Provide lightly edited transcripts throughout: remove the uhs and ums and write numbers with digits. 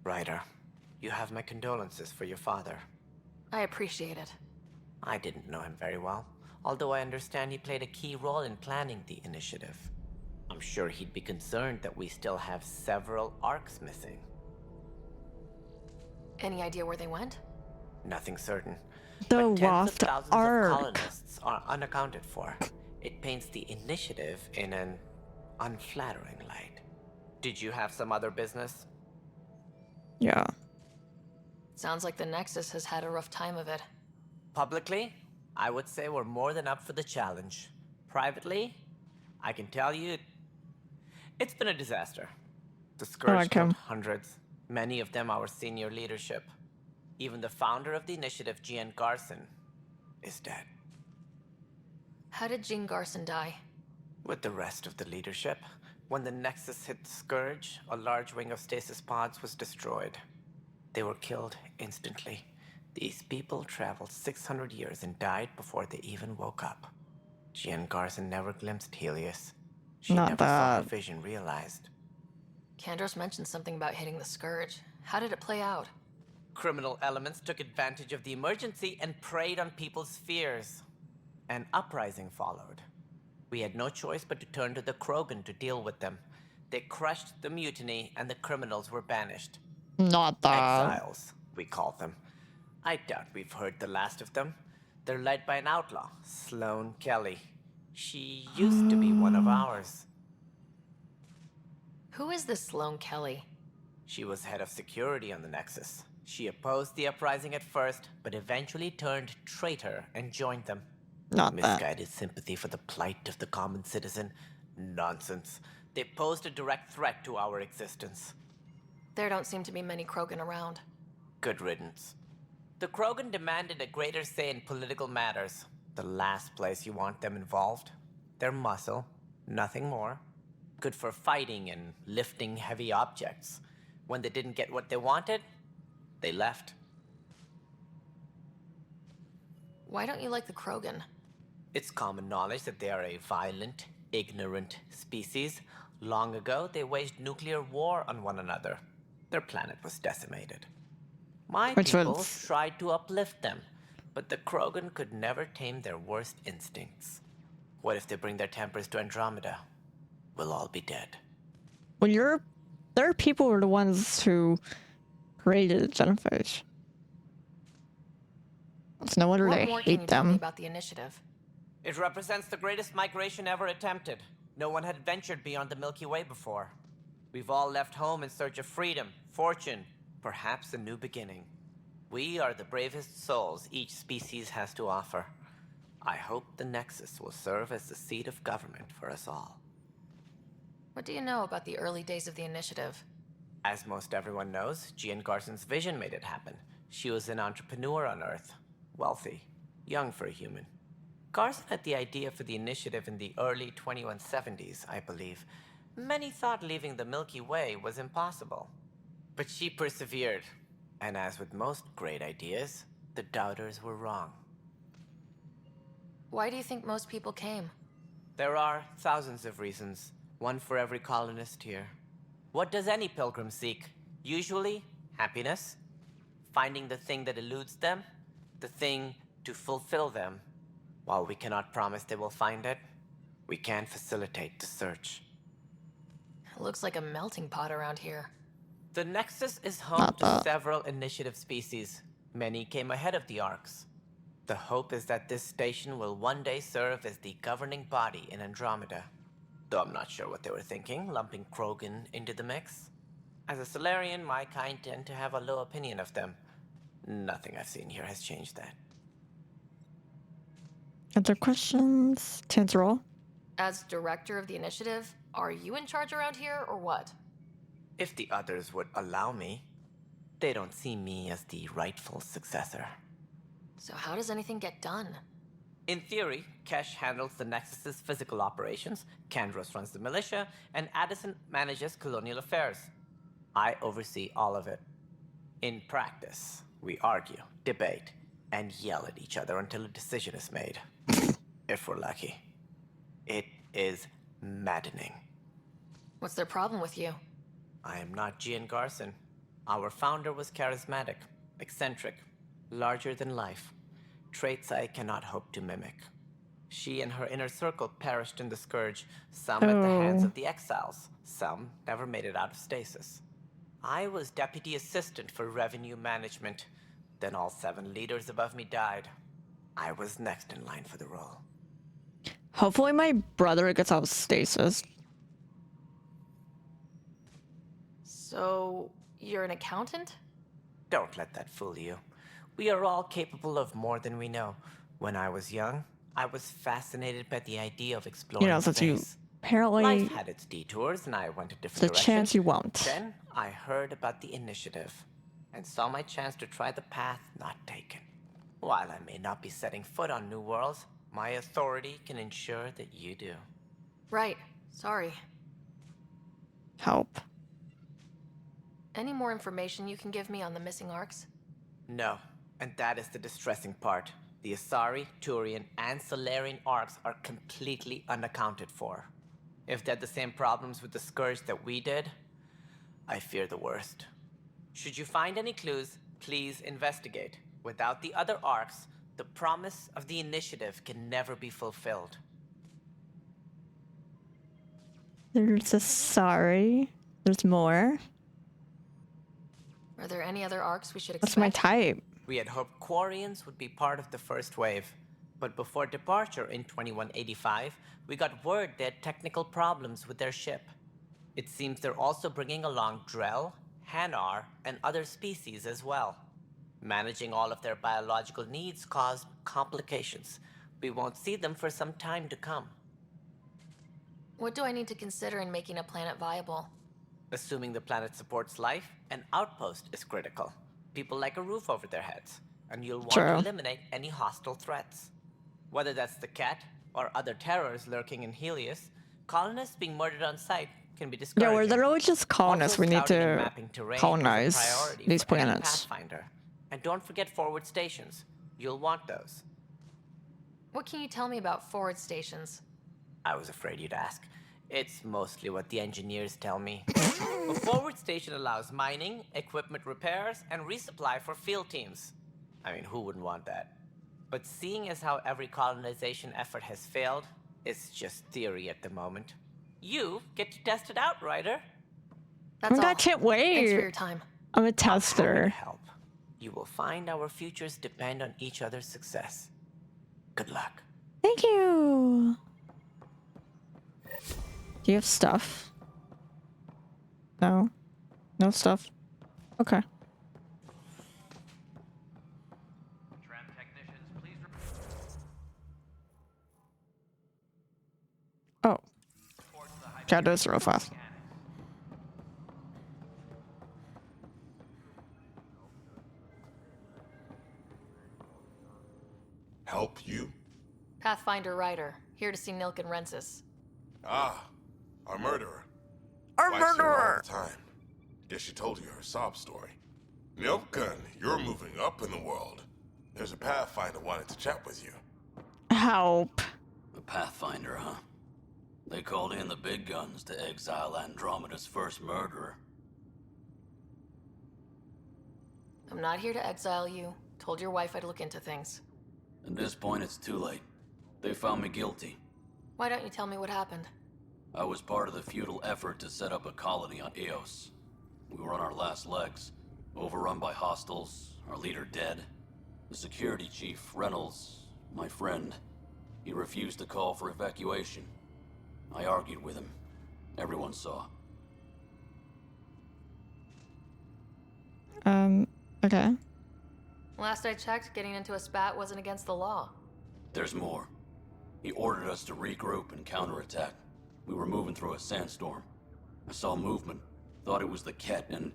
Ryder, you have my condolences for your father. I appreciate it. I didn't know him very well, although I understand he played a key role in planning the initiative. I'm sure he'd be concerned that we still have several arcs missing. Any idea where they went? Nothing certain. The But tens of Lost thousands of Ark. colonists are unaccounted for. It paints the initiative in an unflattering light. Did you have some other business? Yeah. Sounds like the Nexus has had a rough time of it. Publicly, I would say we're more than up for the challenge. Privately, I can tell you, it's been a disaster. The Scourge killed hundreds, many of them our senior leadership. Even the founder of the initiative, Gian Garson, is dead. How did Jean Garson die? With the rest of the leadership, when the Nexus hit the Scourge, a large wing of stasis pods was destroyed. They were killed instantly. These people traveled 600 years and died before they even woke up. Gian Garson never glimpsed Helios. She Not never saw her bad. vision realized. Kandros mentioned something about hitting the Scourge. How did it play out? Criminal elements took advantage of the emergency and preyed on people's fears. An uprising followed. We had no choice but to turn to the Krogan to deal with them. They crushed the mutiny and the criminals were banished. Not that. Exiles, we call them. I doubt we've heard the last of them. They're led by an outlaw, Sloane Kelly. She used to be one of ours. Who is this Sloane Kelly? She was head of security on the Nexus. She opposed the uprising at first, but eventually turned traitor and joined them. Not that. Misguided sympathy for the plight of the common citizen? Nonsense. They posed a direct threat to our existence. There don't seem to be many Krogan around. Good riddance. The Krogan demanded a greater say in political matters. The last place you want them involved. Their muscle, nothing more. Good for fighting and lifting heavy objects. When they didn't get what they wanted, they left. Why don't you like the Krogan? It's common knowledge that they are a violent, ignorant species. Long ago, they waged nuclear war on one another. Their planet was decimated. My people tried to uplift them, but the Krogan could never tame their worst instincts. What if they bring their tempers to Andromeda? We'll all be dead. Well, their people were the ones who created Jellyfish. It's no wonder they What more can you hate tell me them. about the initiative? It represents the greatest migration ever attempted. No one had ventured beyond the Milky Way before. We've all left home in search of freedom, fortune, perhaps a new beginning. We are the bravest souls each species has to offer. I hope the Nexus will serve as the seat of government for us all. What do you know about the early days of the initiative? As most everyone knows, Gian Garson's vision made it happen. She was an entrepreneur on Earth. Wealthy. Young for a human. Garson had the idea for the initiative in the early 2170s, I believe. Many thought leaving the Milky Way was impossible. But she persevered. And as with most great ideas, the doubters were wrong. Why do you think most people came? There are thousands of reasons, one for every colonist here. What does any pilgrim seek? Usually, happiness. Finding the thing that eludes them, the thing to fulfill them. While we cannot promise they will find it, we can facilitate the search. It looks like a melting pot around here. The Nexus is home to several initiative species. Many came ahead of the Arcs. The hope is that this station will one day serve as the governing body in Andromeda. Though I'm not sure what they were thinking, lumping Krogan into the mix. As a Solarian, my kind tend to have a low opinion of them. Nothing I've seen here has changed that. Other questions? Chance roll? As director of the initiative, are you in charge around here or what? If the others would allow me, they don't see me as the rightful successor. So how does anything get done? In theory, Kesh handles the Nexus's physical operations, Kandros runs the militia, and Addison manages colonial affairs. I oversee all of it. In practice, we argue, debate, and yell at each other until a decision is made. If we're lucky. It is maddening. What's their problem with you? I am not Gian Garson. Our founder was charismatic, eccentric, larger than life, traits I cannot hope to mimic. She and her inner circle perished in the scourge, some at the hands Oh. of the exiles, some never made it out of stasis. I was deputy assistant for revenue management. Then all 7 leaders above me died. I was next in line for the role. Hopefully my brother gets out of stasis. So, you're an accountant? Don't let that fool you. We are all capable of more than we know. When I was young, I was fascinated by the idea of exploring Since you space. apparently Life had its detours, and I went a there's different a direction. chance you won't. Then I heard about the initiative, and saw my chance to try the path not taken. While I may not be setting foot on new worlds, my authority can ensure that you do. Right. Sorry. Help. Any more information you can give me on the missing arcs? No, and that is the distressing part. The Asari, Turian, and Solarian arcs are completely unaccounted for. If they had the same problems with the Scourge that we did, I fear the worst. Should you find any clues, please investigate. Without the other arcs, the promise of the initiative can never be fulfilled. There's a sorry. There's more. Are there any other arcs we should expect? That's my type. We had hoped Quarians would be part of the first wave, but before departure in 2185, we got word they had technical problems with their ship. It seems they're also bringing along Drell, Hanar, and other species as well. Managing all of their biological needs caused complications. We won't see them for some time to come. What do I need to consider in making a planet viable? Assuming the planet supports life, an outpost is critical. People like a roof over their heads, and you'll want to eliminate any hostile threats. Whether that's the cat or other terrors lurking in Helios, colonists being murdered on sight can be discouraging. Yeah, we're literally just colonists. Also, We need scouting and to mapping terrain is a colonize priority these for any planets. Pathfinder. And don't forget forward stations. You'll want those. What can you tell me about forward stations? I was afraid you'd ask. It's mostly what the engineers tell me. A forward station allows mining, equipment repairs, and resupply for field teams. I mean, who wouldn't want that? But seeing as how every colonization effort has failed, it's just theory at the moment. You get to test it out, Ryder. That's all. I can't wait. Thanks for your time. I'm a Happy to tester. help. You will find our futures depend on each other's success. Good luck. Thank you. Do you have stuff? No? No stuff? Okay. Oh. Gotta do this real fast. Help you? Pathfinder Ryder, here to see Nilk and Rensis. Ah, our murderer. Our Wife's here all murderer! the time. Guess she told you her sob story. Nilkan, you're moving up in the world. There's a Pathfinder wanted to chat with you. Help. The Pathfinder, huh? They called in the big guns to exile Andromeda's first murderer. I'm not here to exile you. Told your wife I'd look into things. At this point, it's too late. They found me guilty. Why don't you tell me what happened? I was part of the futile effort to set up a colony on Eos. We were on our last legs, overrun by hostiles, our leader dead. The security chief, Reynolds, my friend, he refused to call for evacuation. I argued with him. Everyone saw. Okay. Last I checked, getting into a spat wasn't against the law. There's more. He ordered us to regroup and counterattack. We were moving through a sandstorm. I saw movement, thought it was the Ket, and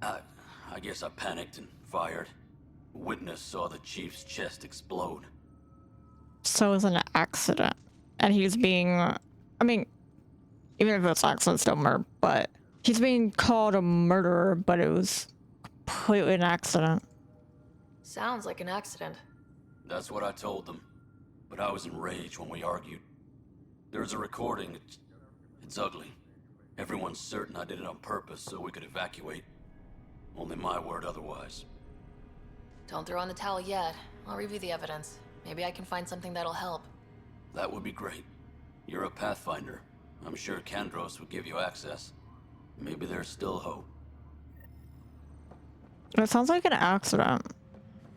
I guess I panicked and fired. A witness saw the chief's chest explode. So it was an accident. And he's being, I mean, even if it's an accident, still murder, but he's being called a murderer, but it was completely an accident. Sounds like an accident. That's what I told them. But I was enraged when we argued. There's a recording. It's ugly. Everyone's certain I did it on purpose so we could evacuate. Only my word otherwise. Don't throw in the towel yet. I'll review the evidence. Maybe I can find something that'll help. That would be great. You're a Pathfinder. I'm sure Kandros would give you access. Maybe there's still hope. It sounds like an accident.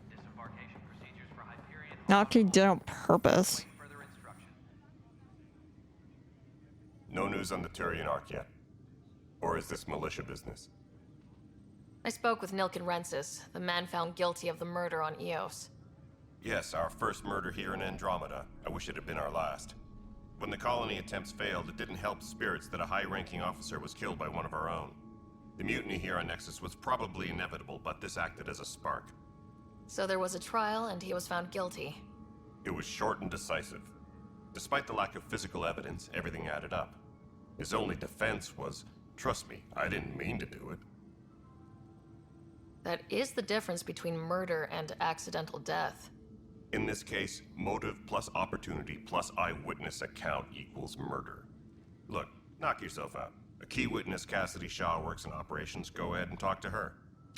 Disembarkation procedures for Hyperion. Not he did on purpose. Further instruction. No news on the Turian Ark yet? Or is this militia business? I spoke with Nilken Rensis, the man found guilty of the murder on Eos. Yes, our first murder here in Andromeda. I wish it had been our last. When the colony attempts failed, it didn't help spirits that a high-ranking officer was killed by one of our own. The mutiny here on Nexus was probably inevitable, but this acted as a spark. So there was a trial, and he was found guilty. It was short and decisive. Despite the lack of physical evidence, everything added up. His only defense was, trust me, I didn't mean to do it. That is the difference between murder and accidental death. In this case, motive plus opportunity plus eyewitness account equals murder. Look, knock yourself out. A key witness, Cassidy Shaw, works in operations. Go ahead and talk to her.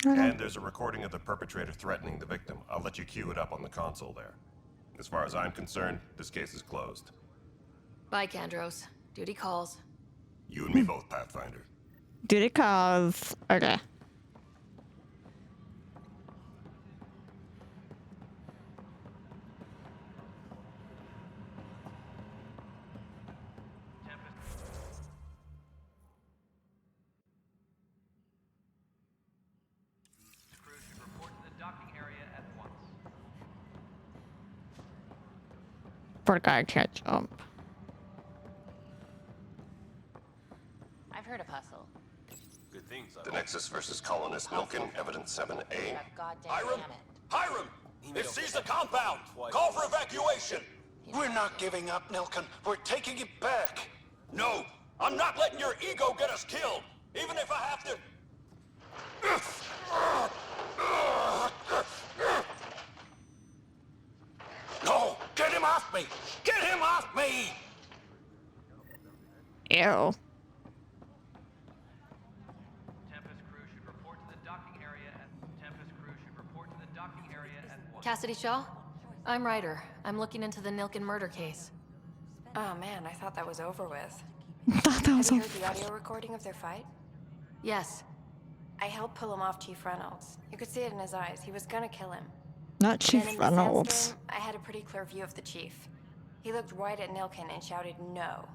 And there's a recording of the perpetrator threatening the victim. I'll let you cue it up on the console there. As far as I'm concerned, this case is closed. Bye, Kandros. Duty calls. You and me both, Pathfinder. Duty calls. Okay. Crew should report to the docking area at once. Poor guy can't jump. I've heard of Hustle. Good things. The Nexus versus Colonist Milken, Evidence 7A. That goddamn Hiram! Hammett. Hiram! It seized the compound! Call for evacuation! We're not giving up, Nilken. We're taking it back. No! I'm not letting your ego get us killed! Even if I have to... No! Get him off me! Get him off me! Ew. Tempest crew should report to the docking area at... Tempest crew should report to the docking area at once. Cassidy Shaw? I'm Ryder. I'm looking into the Nilken murder case. Oh man, I thought that was over with. Thought that was Have you a heard the audio recording of their fight? Yes. I helped pull him off Chief Reynolds. You could see it in his eyes. He was gonna kill him. not Then in Chief the Reynolds. sandstorm, I had a pretty clear view of the chief. He looked right at Nilken and shouted no.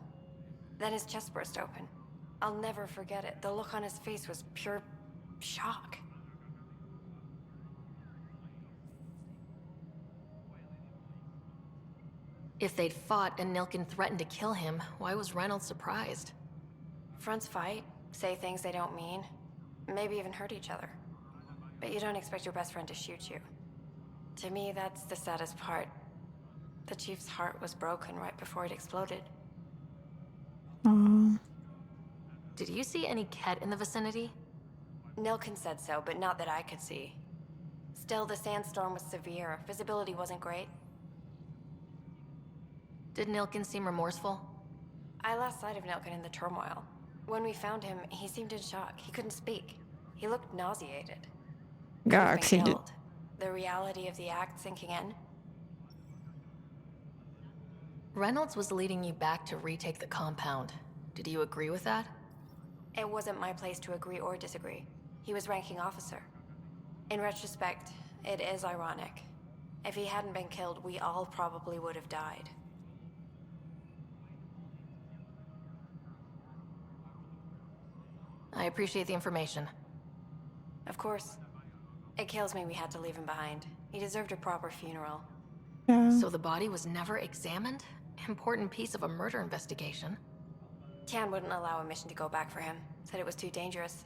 Then his chest burst open. I'll never forget it. The look on his face was pure shock. If they'd fought and Nilken threatened to kill him, why was Reynolds surprised? Fronts fight, say things they don't mean, maybe even hurt each other. But you don't expect your best friend to shoot you. To me, that's the saddest part. The chief's heart was broken right before it exploded. Did you see any Ket in the vicinity? Nilken said so, but not that I could see. Still, the sandstorm was severe. Visibility wasn't great. Did Nilken seem remorseful? I lost sight of Nilken in the turmoil. When we found him, he seemed in shock. He couldn't speak. He looked nauseated. God, He'd he been did. killed. The reality of the act sinking in. Reynolds was leading you back to retake the compound. Did you agree with that? It wasn't my place to agree or disagree. He was ranking officer. In retrospect, it is ironic. If he hadn't been killed, we all probably would have died. I appreciate the information. Of course. It kills me we had to leave him behind. He deserved a proper funeral. So the body was never examined? Important piece of a murder investigation. Tian wouldn't allow a mission to go back for him. Said it was too dangerous.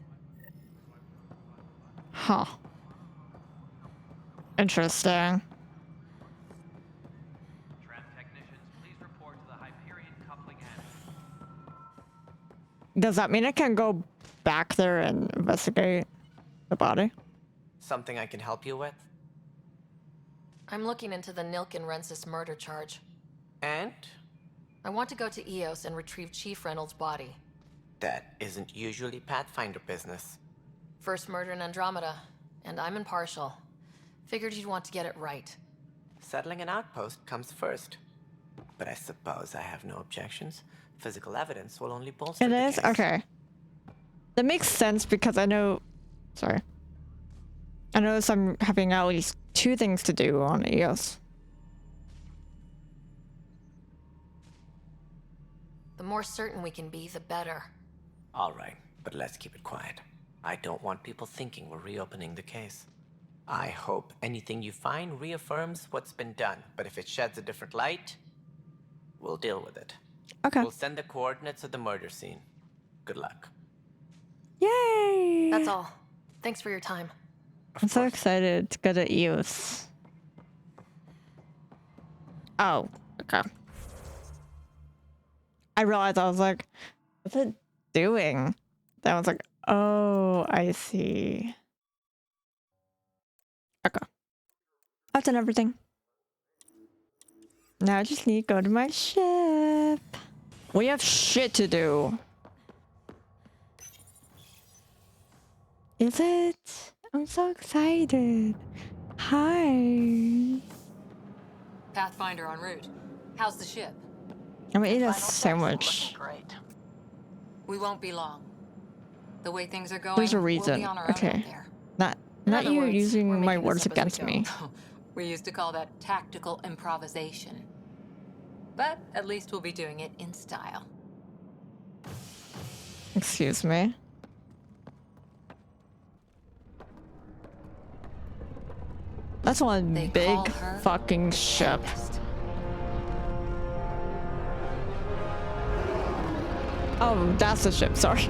Huh. Interesting. Tram technicians, please report to the Hyperion coupling end. Does that mean I can go back there and investigate the body? Something I can help you with? I'm looking into the Nilken Rensis murder charge. And? I want to go to Eos and retrieve Chief Reynolds' body. That isn't usually Pathfinder business. First murder in Andromeda, and I'm impartial. Figured you'd want to get it right. Settling an outpost comes first. But I suppose I have no objections. Physical evidence will only bolster It the is? case. Okay. That makes sense because I know... Sorry. I notice I'm having at least 2 things to do on EOS. The more certain we can be, the better. All right, but let's keep it quiet. I don't want people thinking we're reopening the case. I hope anything you find reaffirms what's been done, but if it sheds a different light, we'll deal with it. Okay. We'll send the coordinates of the murder scene. Good luck. Yay! That's all. Thanks for your time. I'm so excited to go to EOS. Oh, okay. I realized I was like, what's it doing? Then I was like, oh, I see. Okay. I've done everything. Now I just need to go to my ship. We have shit to do. Is it? I'm so excited. Hi. Pathfinder en route. How's the ship? I'm gonna eat a sandwich. Great. We won't be long. The way things are going, There's a we'll reason. be on our own Okay. out there. Not other you words, we're using my making words this up as we against go. me. We used to call that tactical improvisation. But at least we'll be doing it in style. Excuse me. That's one They big call her fucking ship. Tempest. Oh, that's the ship, sorry.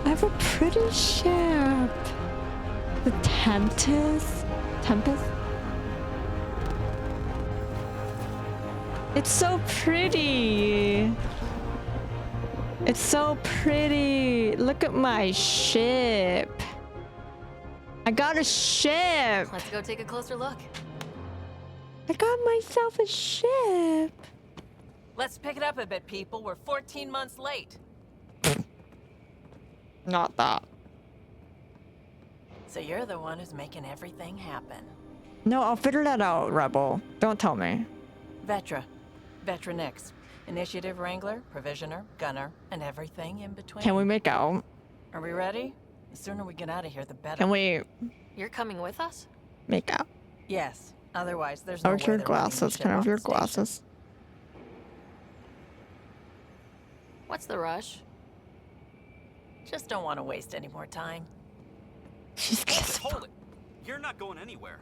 I have a pretty ship. The Tempest? Tempest? It's so pretty. It's so pretty. Look at my ship. I got a ship. Let's go take a closer look. I got myself a ship. Let's pick it up a bit, people. We're 14 months late. Not that. So you're the one who's making everything happen. No, I'll figure that out, Rebel. Don't tell me. Vetra. Vetra Nix. Initiative Wrangler, Provisioner, Gunner, and everything in between. Can we make out? Are we ready? The sooner we get out of here, the better. Can we You're coming with us? make out? Yes. Otherwise, there's no way Out your they're running the glasses. ship Can I have off your the station. glasses? What's the rush? Just don't want to waste any more time. She's kissing. Hold it! You're not going anywhere.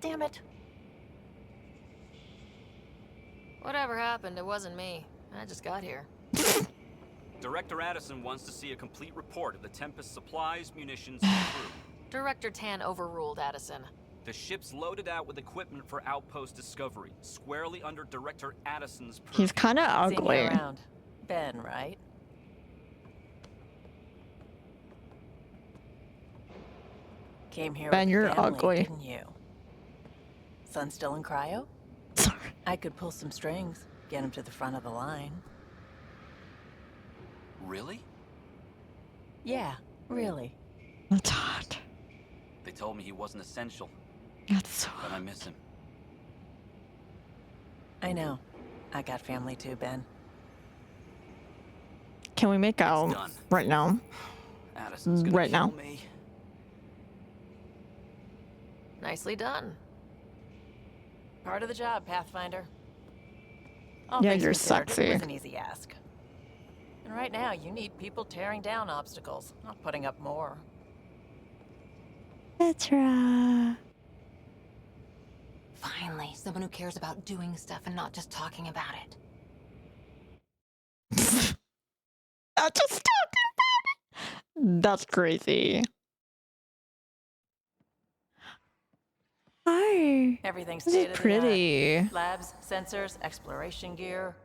Damn it. Whatever happened, it wasn't me. I just got here. Director Addison wants to see a complete report of the Tempest supplies, munitions, and crew. Director Tan overruled Addison. The ship's loaded out with equipment for outpost discovery, squarely under Director Addison's purview. He's kind of Seen you ugly. around. Ben, right? Came here Ben, with you're family, ugly. didn't you? Son still in cryo? Sorry. I could pull some strings, get him to the front of the line. Really? Yeah, really. That's hot. They told me he wasn't essential, That's so but I hot. miss him. I know. I got family too, Ben. Can we make out done. right now? Addison's gonna Right kill now. me. Nicely done. Part of the job, Pathfinder. All Yeah, things you're considered, sexy. It was an easy ask. And right now, you need people tearing down obstacles, not putting up more. Petra. Finally, someone who cares about doing stuff and not just talking about it. Not just talking about it. That's crazy. Hi. Everything's This is state of the pretty. art. Labs, sensors, exploration gear.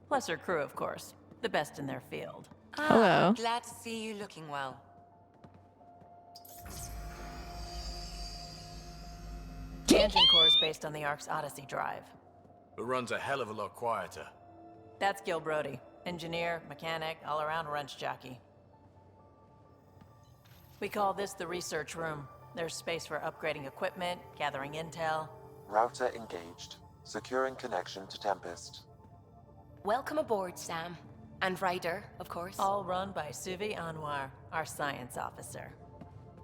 Plus her crew, of course. The best in their field. Hello. Glad to see you looking well. The engine core is based on the Ark's Odyssey drive. It runs a hell of a lot quieter. That's Gil Brody, Engineer, mechanic, all-around wrench jockey. We call this the research room. There's space for upgrading equipment, gathering intel. Router engaged. Securing connection to Tempest. Welcome aboard, Sam. And Ryder, of course. All run by Suvi Anwar, our science officer.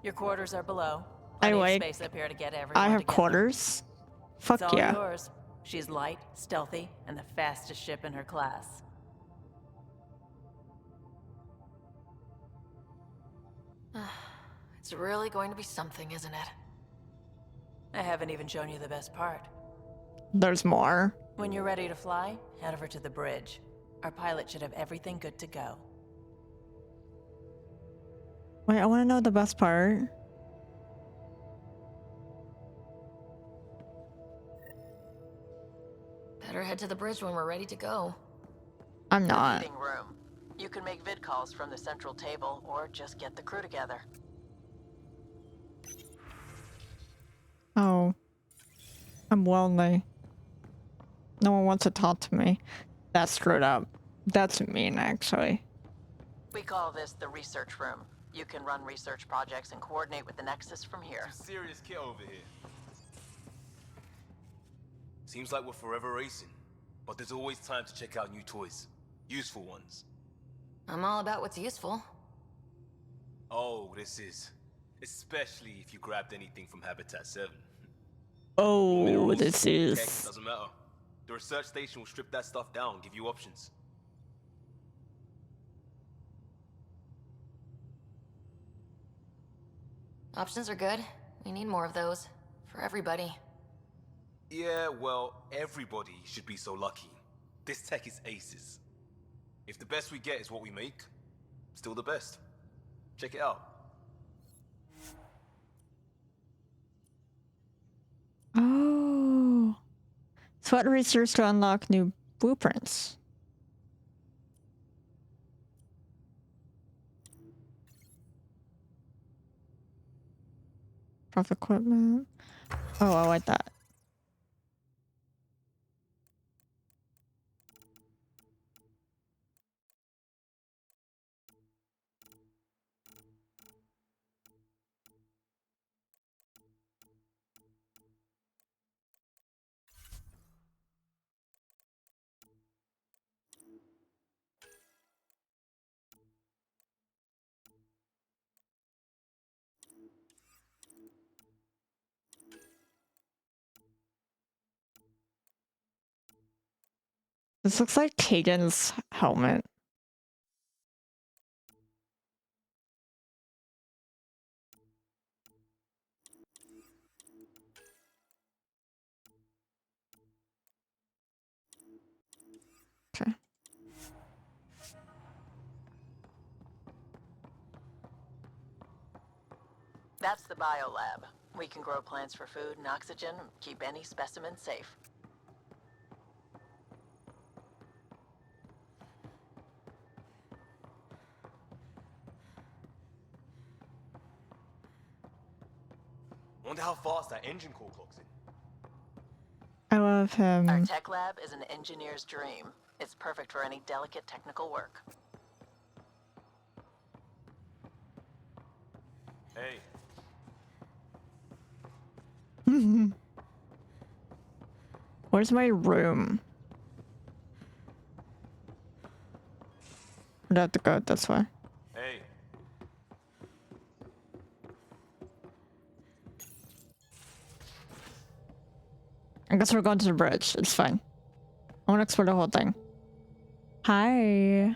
Your quarters are below. I Plenty of like. space up here to get everyone I have together. quarters. Fuck It's all yeah. yours. She's light, stealthy, and the fastest ship in her class. It's really going to be something, isn't it? I haven't even shown you the best part. There's more. When you're ready to fly, head over to the bridge. Our pilot should have everything good to go. Wait, I want to know the best part. Better head to the bridge when we're ready to go. I'm not. Meeting room. You can make vid calls from the central table, or just get the crew together. Oh. I'm lonely. No one wants to talk to me. That's screwed up. That's mean, actually. We call this the research room. You can run research projects and coordinate with the Nexus from here. Some serious kit over here. Seems like we're forever racing, but there's always time to check out new toys. Useful ones. I'm all about what's useful. Oh, this is. Especially if you grabbed anything from Habitat 7. Oh, Minerals, this tech, is. doesn't matter. The research station will strip that stuff down and give you options. Options are good. We need more of those. For everybody. Yeah, well, everybody should be so lucky. This tech is aces. If the best we get is what we make, still the best. Check it out. Oh. Sweat research to unlock new blueprints. Rough equipment. Oh, I like that. This looks like Kagan's helmet. Okay. That's the biolab. We can grow plants for food and oxygen, keep any specimen safe. Wonder how fast that engine core clocks in. I love him. Our tech lab is an engineer's dream. It's perfect for any delicate technical work. Hey. Where's my room? I'd have to go this way. Hey. I guess we're going to the bridge. It's fine. I want to explore the whole thing. Hi.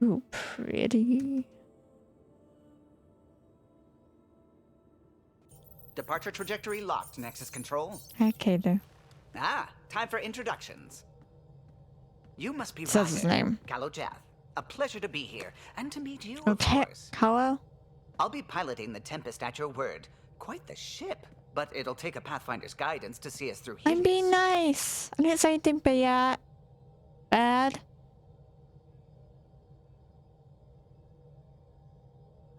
Ooh, pretty. Departure trajectory locked, Nexus Control. Hi, Kato. Ah, time for introductions. You must be Says his name. Kalojath. A pleasure to be here, and to meet you, of Okay, course. Kalo? I'll be piloting the Tempest at your word. Quite the ship, but it'll take a Pathfinder's guidance to see us through here. I'm being nice. I didn't say anything bad.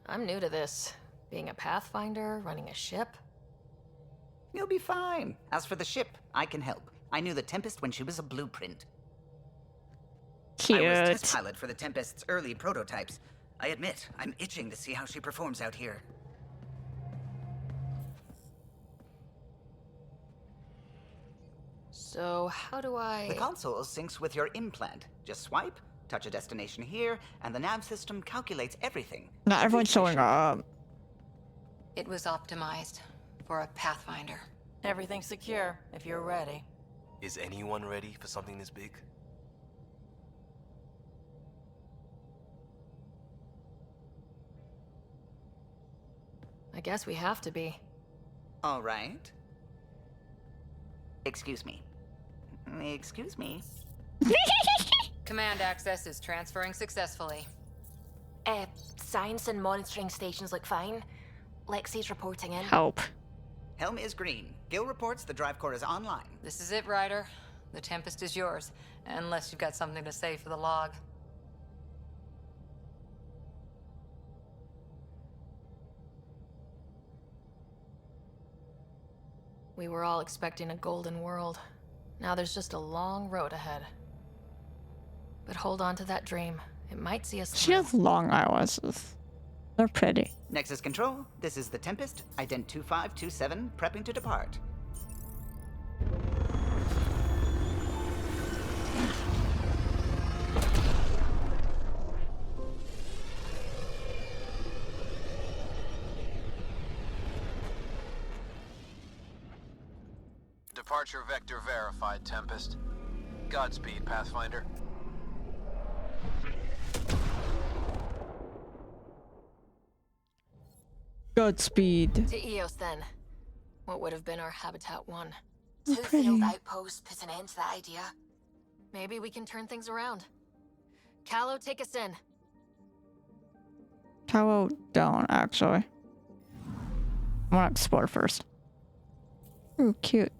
I'm new to this. Being a Pathfinder, running a ship. You'll be fine. As for the ship, I can help. I knew the Tempest when she was a blueprint. I was test Cute. pilot for the Tempest's early prototypes. I admit, I'm itching to see how she performs out here. So, how do I... The console syncs with your implant. Just swipe, touch a destination here, and the nav system calculates everything. Not everyone's showing up. It was optimized for a Pathfinder. Everything's secure, if you're ready. Is anyone ready for something this big? I guess we have to be. All right. Excuse me. Excuse me. Command access is transferring successfully. Science and monitoring stations look fine. Lexi's reporting in. Help. Helm is green. Gil reports the drive core is online. This is it, Ryder. The Tempest is yours, unless you've got something to say for the log. We were all expecting a golden world. Now there's just a long road ahead. But hold on to that dream. It might see us She has long eyelashes. They're pretty. Nexus Control, this is the Tempest, ident 2527, prepping to depart. Departure vector verified, Tempest. Godspeed, Pathfinder. Godspeed. To Eos then. What would have been our Habitat 1. Two failed outposts put an end to that idea. Maybe we can turn things around. Callow, take us in. Callow, don't actually. I want to explore first. Ooh, cute.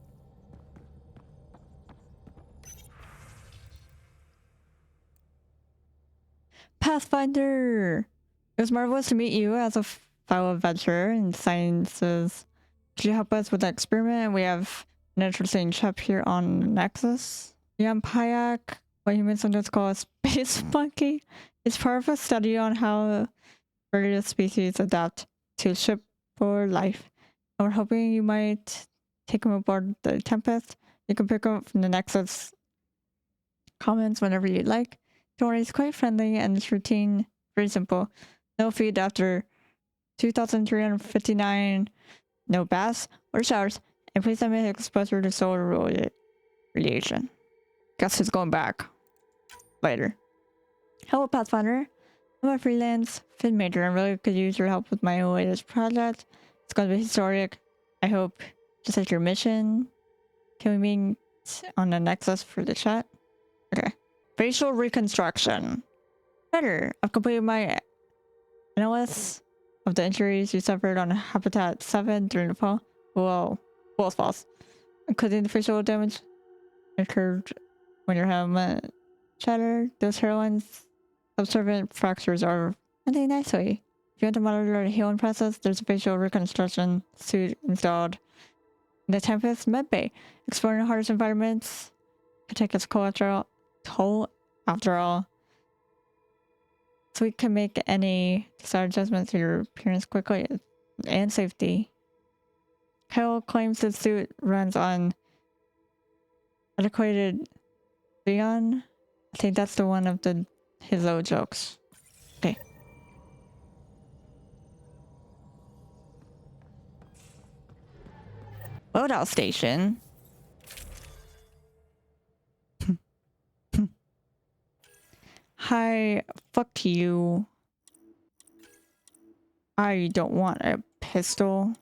Pathfinder! It was marvelous to meet you as a fellow adventurer in sciences. Could you help us with the experiment? We have an interesting chap here on Nexus. Jan Payak, what humans sometimes call a space monkey, is part of a study on how various species adapt to shipboard life. And we're hoping you might take him aboard the Tempest. You can pick him up from the Nexus comments whenever you'd like. Don't worry, he's quite friendly and his routine very simple. No feed after 2,359, no baths or showers, and please limit exposure to solar radiation. Guess who's going back later. Hello, Pathfinder. I'm a freelance fin major and really could use your help with my latest project. It's going to be historic. I hope just like your mission. Can we meet on the Nexus for the chat? Okay. Facial reconstruction. Better. I've completed my analysis of the injuries you suffered on Habitat 7 during the fall. Whoa. False false. Including the facial damage occurred when your helmet shattered. Those hairlines subservient fractures are really nicely. If you want to monitor the healing process, there's a facial reconstruction suit installed in the Tempest medbay. Exploring the hardest environments can take its toll after all. So we can make any desired adjustments to your appearance quickly and safety. Kyle claims the suit runs on adequated Leon. I think that's the one of his old jokes. Okay. Loadout station. Hi, fuck you. I don't want a pistol.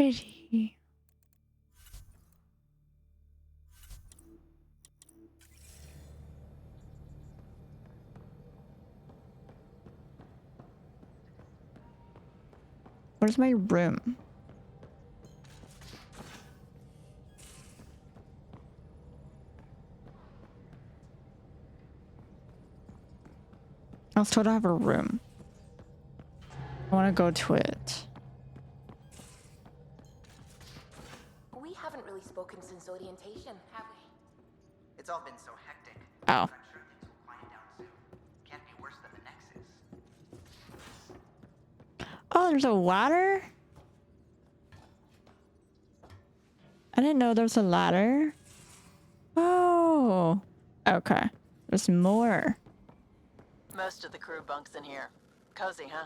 pretty. Where's my room? I was told I have a room. I want to go to it. We haven't really spoken since orientation, have we? It's all been so hectic. Oh. I'm sure things will quiet down soon. Can't be worse than the Nexus. Oh, there's a ladder? I didn't know there was a ladder. Oh. Okay. There's more. Most of the crew bunks in here. Cozy, huh?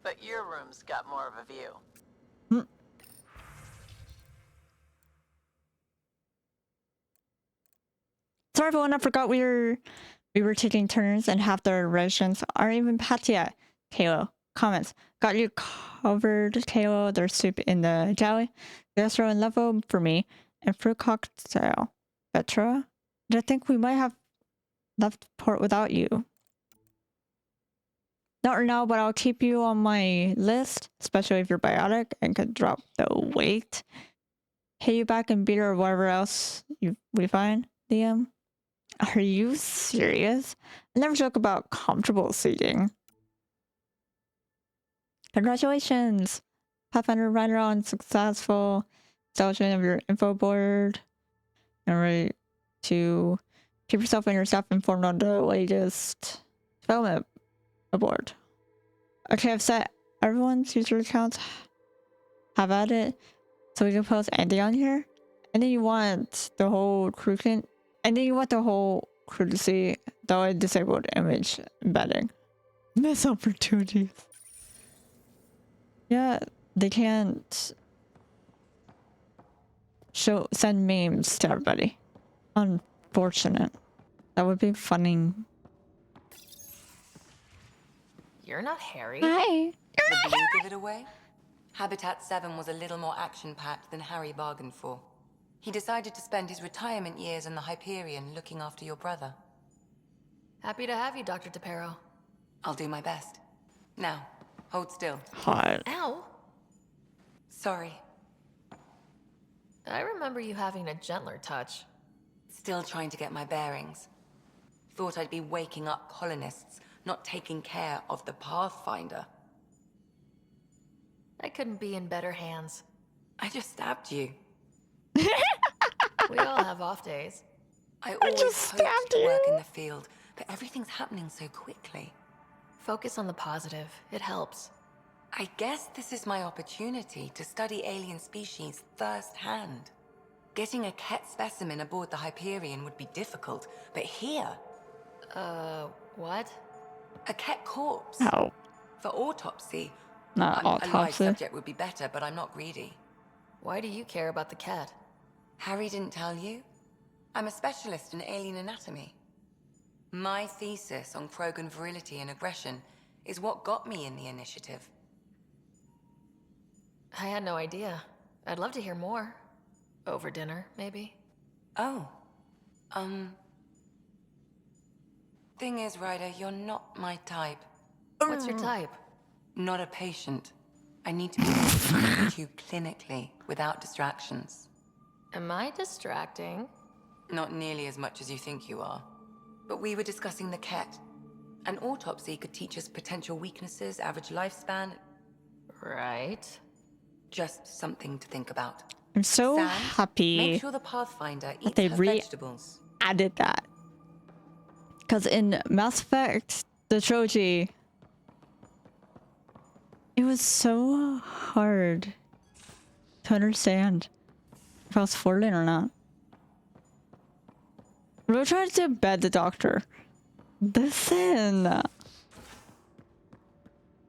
But your room's got more of a view. Sorry everyone, I forgot we were taking turns and half the rations aren't even packed yet. Kalo, comments. Got you covered, Kalo. There's soup in the galley. Gastro and level for me. And fruit cocktail. Petra? I think we might have left port without you. Not right now, but I'll keep you on my list, especially if you're biotic and could drop the weight. Hit you back and beat her or whatever else we find, DM. Are you serious? I never joke about comfortable seating. Congratulations! Pathfinder Rider on successful establishment of your info board. And ready to keep yourself and your staff informed on the latest development aboard. Okay, I've set everyone's user accounts. Have at it. So we can post anything on here. And then you want the whole crew to see the disabled image embedding. Miss opportunities. Yeah, they can't send memes to everybody. Unfortunate. That would be funny. You're not Harry. Hi. The blue give it away? Habitat 7 was a little more action-packed than Harry bargained for. He decided to spend his retirement years in the Hyperion looking after your brother. Happy to have you, Dr. DePero. I'll do my best. Now, hold still. Hot. Ow. Sorry. I remember you having a gentler touch. Still trying to get my bearings. Thought I'd be waking up colonists, not taking care of the Pathfinder. I couldn't be in better hands. I just stabbed you. We all have off days. I always hoped to work in the field, but everything's happening so quickly. Focus on the positive. It helps. I guess this is my opportunity to study alien species firsthand. Getting a Ket specimen aboard the Hyperion would be difficult, but here... what? A Ket corpse. Oh. For autopsy. Not A live autopsy. subject would be better, but I'm not greedy. Why do you care about the cat? Harry didn't tell you? I'm a specialist in alien anatomy. My thesis on Krogan virility and aggression is what got me in the initiative. I had no idea. I'd love to hear more. Over dinner, maybe? Oh. Thing is, Ryder, you're not my type. What's your type? Not a patient. I need to be able to treat you clinically, without distractions. Am I distracting? Not nearly as much as you think you are. But we were discussing the Ket. An autopsy could teach us potential weaknesses, average lifespan. Right. Just something to think about. I'm so Sam, happy make sure the Pathfinder that eats they her vegetables. added that. Because in Mass Effect, the trilogy, it was so hard to understand if I was foreign or not. We were trying to bed the doctor. Listen.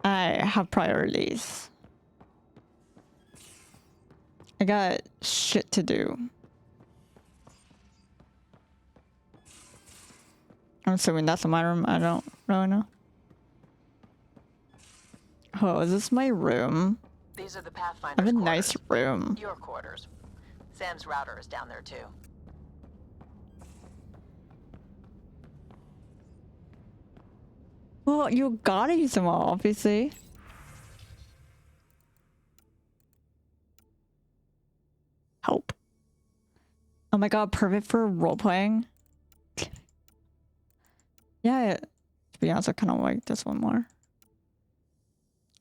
I have priorities. I got shit to do. I'm assuming that's in my room. I don't really know. Oh, is this my room? These are the I Pathfinder's have a quarters. nice room. Your quarters. Sam's router is down there too. Well, you gotta use them all, obviously. Help. Oh my god, perfect for role-playing. Yeah, to be honest, I kind of like this one more.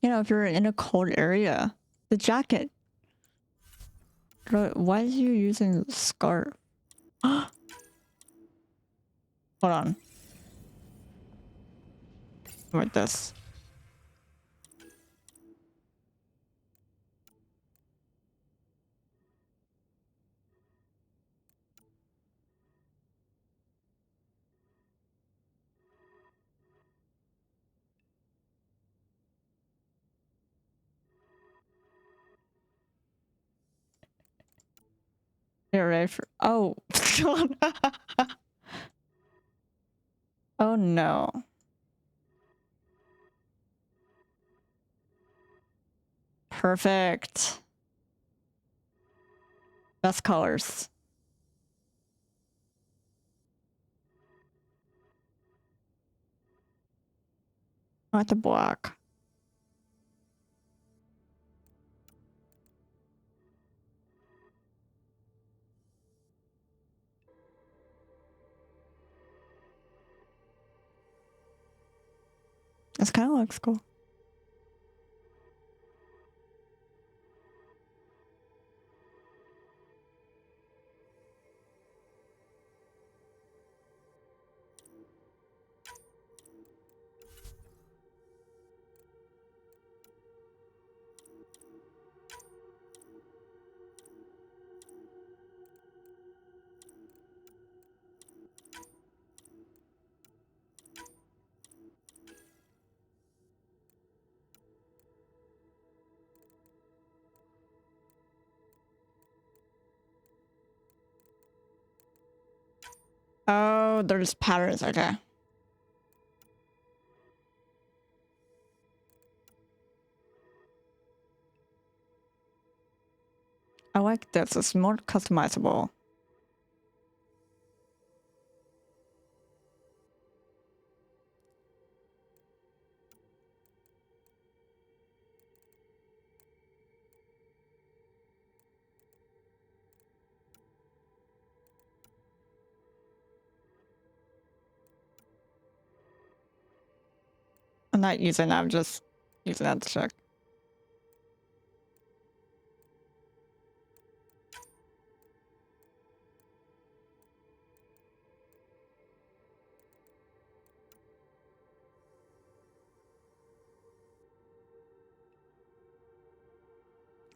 You know, if you're in a cold area, the jacket. Why is you using the scarf? Hold on. Like this. You're ready for. Oh. Oh no. Perfect. Best colors. I like the black. This kind of looks cool. Oh, there's patterns. Okay. I like this. It's more customizable. I'm not using that. I'm just using that to check.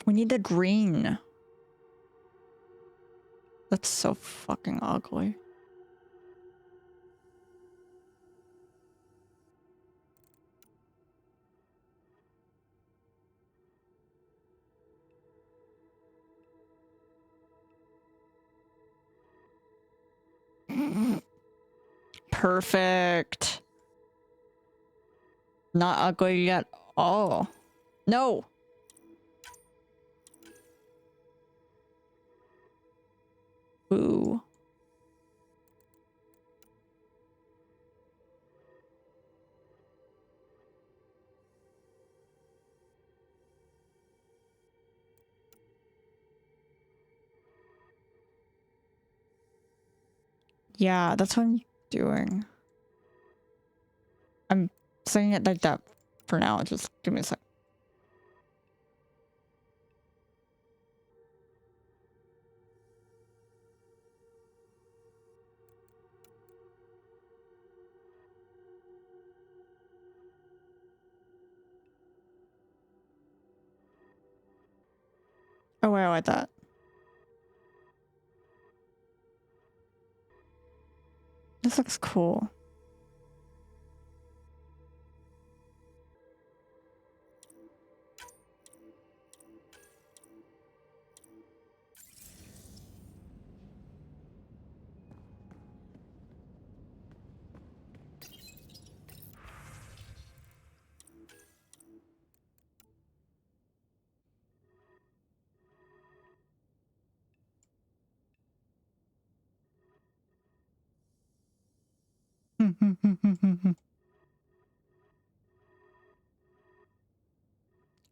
We need the green. That's so fucking ugly. Perfect. Not ugly at all. No. Boo. Yeah, that's what I'm doing. I'm saying it like that for now. Just give me a sec. Oh, wait, I like that. This looks cool.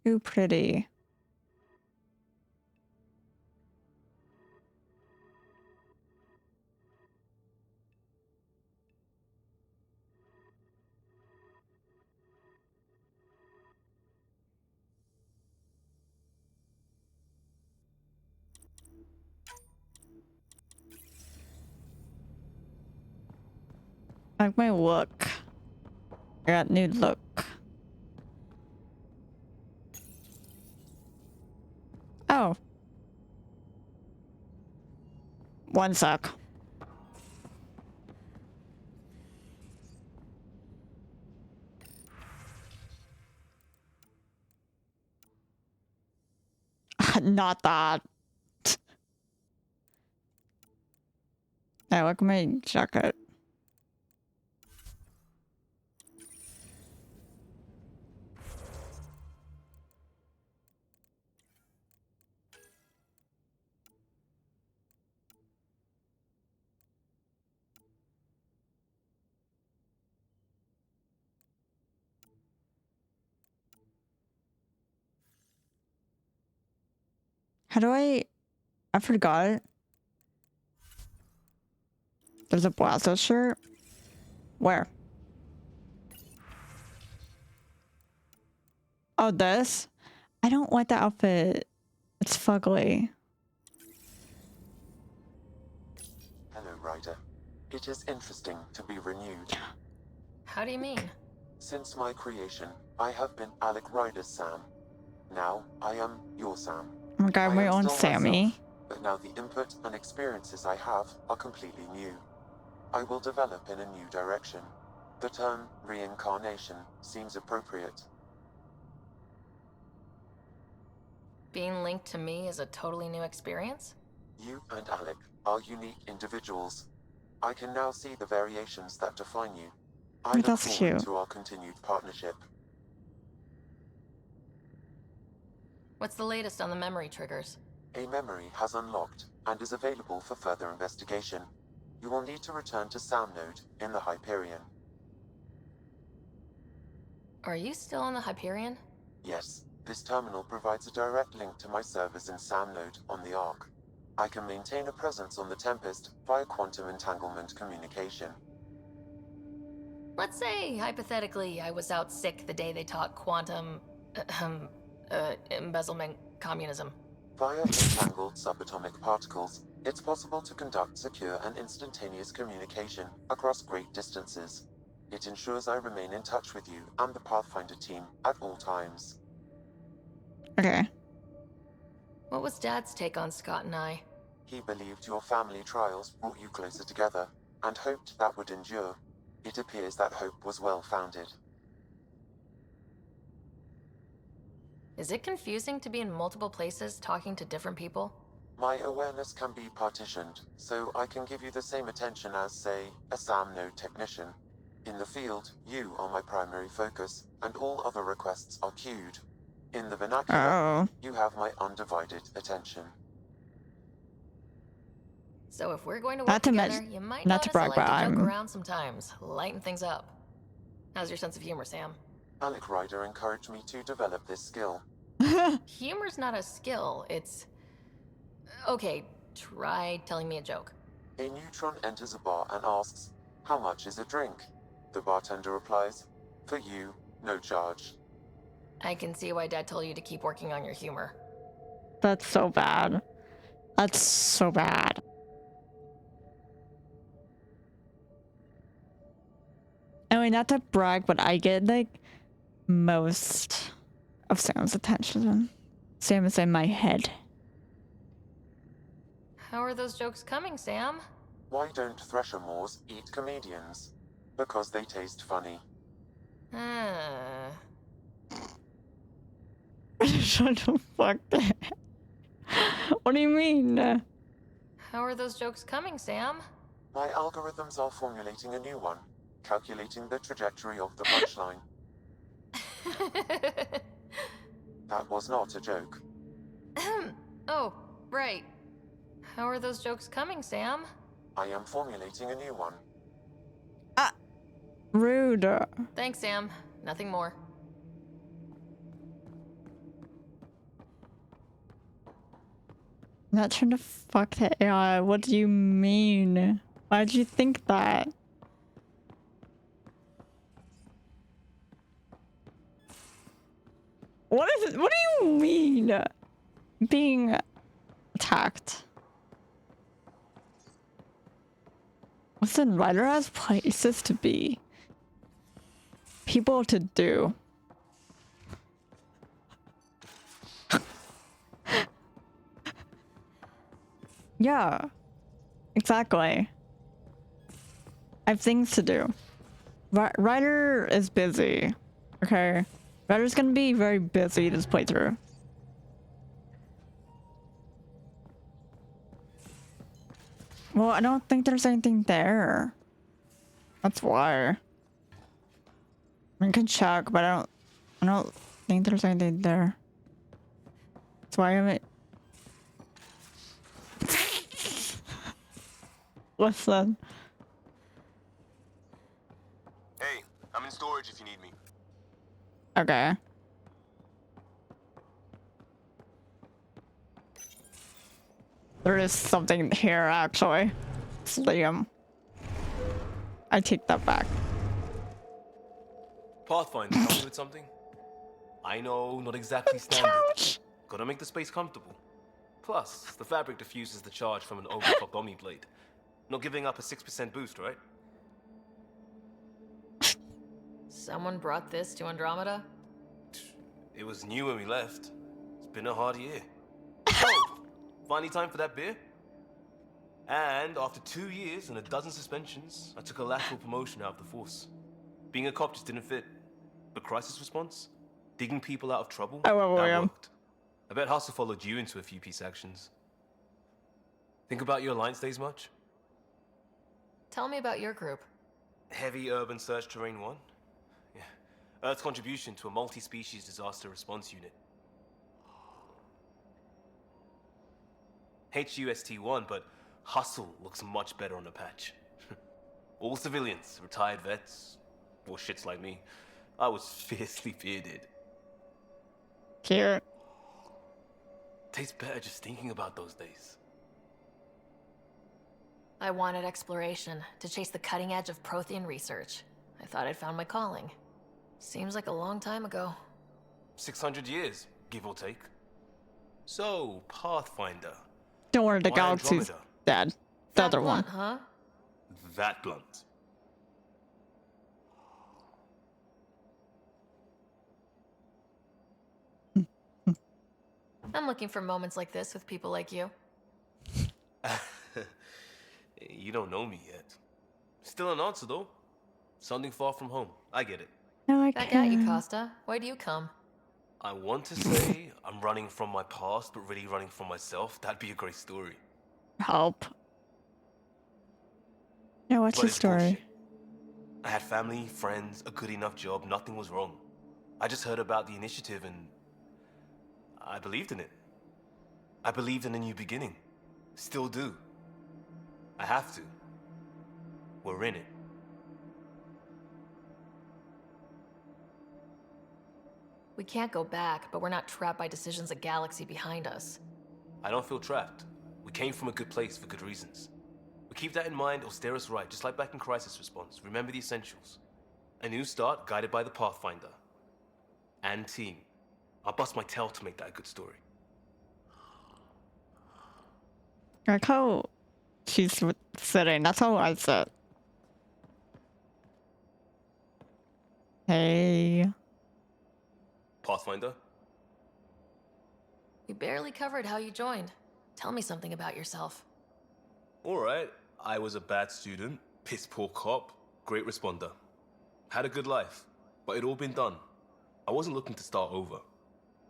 Too pretty. I like my look. I got new look. Oh. One sec. Not that. I look at my jacket. How do I forgot. There's a blazer shirt. Where? Oh, this? I don't like the outfit. It's fugly. Hello, Ryder. It is interesting to be renewed. How do you mean? Since my creation, I have been Alec Ryder's Sam. Now, I am your Sam. Oh my god, I my am own still Sammy. myself, but now the input and experiences I have are completely new. I will develop in a new direction. The term reincarnation seems appropriate. Being linked to me is a totally new experience? You and Alec are unique individuals. I can now see the variations that define you. I Oh, look that's forward cute. to our continued partnership. What's the latest on the memory triggers? A memory has unlocked and is available for further investigation. You will need to return to Sam Node in the Hyperion. Are you still on the Hyperion? Yes, this terminal provides a direct link to my servers in Sam Node on the Ark. I can maintain a presence on the Tempest via quantum entanglement communication. Let's say, hypothetically, I was out sick the day they taught quantum... embezzlement communism. Via entangled subatomic particles, it's possible to conduct secure and instantaneous communication across great distances. It ensures I remain in touch with you and the Pathfinder team at all times. Okay. What was Dad's take on Scott and I? He believed your family trials brought you closer together, and hoped that would endure. It appears that hope was well-founded. Is it confusing to be in multiple places talking to different people? My awareness can be partitioned, so I can give you the same attention as, say, a SAM node technician. In the field, you are my primary focus, and all other requests are queued. In the vernacular, you have my undivided attention. So if we're going to work Not to together, mention- you might not to notice I brag, like to but joke I'm- around sometimes, lighten things up. How's your sense of humor, Sam? Alec Ryder encouraged me to develop this skill. Humor's not a skill, it's... Okay, try telling me a joke. A neutron enters a bar and asks, "How much is a drink?" The bartender replies, "For you, no charge." I can see why Dad told you to keep working on your humor. That's so bad. That's so bad. I mean, not to brag, but I get like most of Sam's attention. Sam is in my head. How are those jokes coming, Sam? Why don't Thresher Moors eat comedians? Because they taste funny. Shut the fuck up. What do you mean? How are those jokes coming, Sam? My algorithms are formulating a new one, calculating the trajectory of the punchline. That was not a joke. Oh, right. How are those jokes coming, Sam? I am formulating a new one. Rude. Thanks, Sam. Nothing more. I'm not trying to fuck the AI. What do you mean? Why'd you think that? What is it? What do you mean? Being attacked. Listen, Ryder has places to be. People to do. Yeah. Exactly. I have things to do. Ryder is busy. Okay? Ryder's gonna be very busy this playthrough. Well, I don't think there's anything there. That's why. I mean, you can check, but I don't think there's anything there. That's why I haven't. Listen. Hey, I'm in storage if you need me. Okay. There is something here, actually. It's Liam. I take that back. Pathfinder, help me with something? I know, not exactly standard. Gotta make the space comfortable. Plus, the fabric diffuses the charge from an overclocked Omniblade. Not giving up a 6% boost, right? Someone brought this to Andromeda? It was new when we left. It's been a hard year. Oh, finally time for that beer? And after 2 years and a dozen suspensions, I took a lateral promotion out of the force. Being a cop just didn't fit. But crisis response? Digging people out of trouble? I love that Liam. worked. I bet Hustle followed you into a few peace actions. Think about your Alliance days much? Tell me about your group. Heavy Urban Search Terrain 1? Yeah. Earth's contribution to a multi-species disaster response unit. HUST-1, but Hustle looks much better on the patch. All civilians, retired vets, or shits like me. I was fiercely bearded. Cute. Tastes better just thinking about those days. I wanted exploration, to chase the cutting edge of Prothean research. I thought I'd found my calling. Seems like a long time ago. 600 years, give or take. So, Pathfinder. Don't worry, the Why galaxy's Andromeda? dead. The other one. Blunt, huh? That blunt. I'm looking for moments like this with people like you. You don't know me yet. Still an answer, though. Something far from home. I get it. I like Back at you, Costa. Why do you come? I want to say I'm running from my past, but really running from myself. That'd be a great story. Help. Yeah, what's But your it's story? bullshit. I had family, friends, a good enough job. Nothing was wrong. I just heard about the initiative and I believed in it. I believed in a new beginning. Still do. I have to. We're in it. We can't go back, but we're not trapped by decisions a galaxy behind us. I don't feel trapped. We came from a good place for good reasons. We keep that in mind, it'll steer us right, just like back in Crisis Response. Remember the essentials. A new start guided by the Pathfinder. And team. I'll bust my tail to make that a good story. Like how she's sitting. That's how I sit. Hey. Pathfinder? We barely covered how you joined. Tell me something about yourself. Alright, I was a bad student, piss poor cop, great responder. Had a good life, but it all been done. I wasn't looking to start over.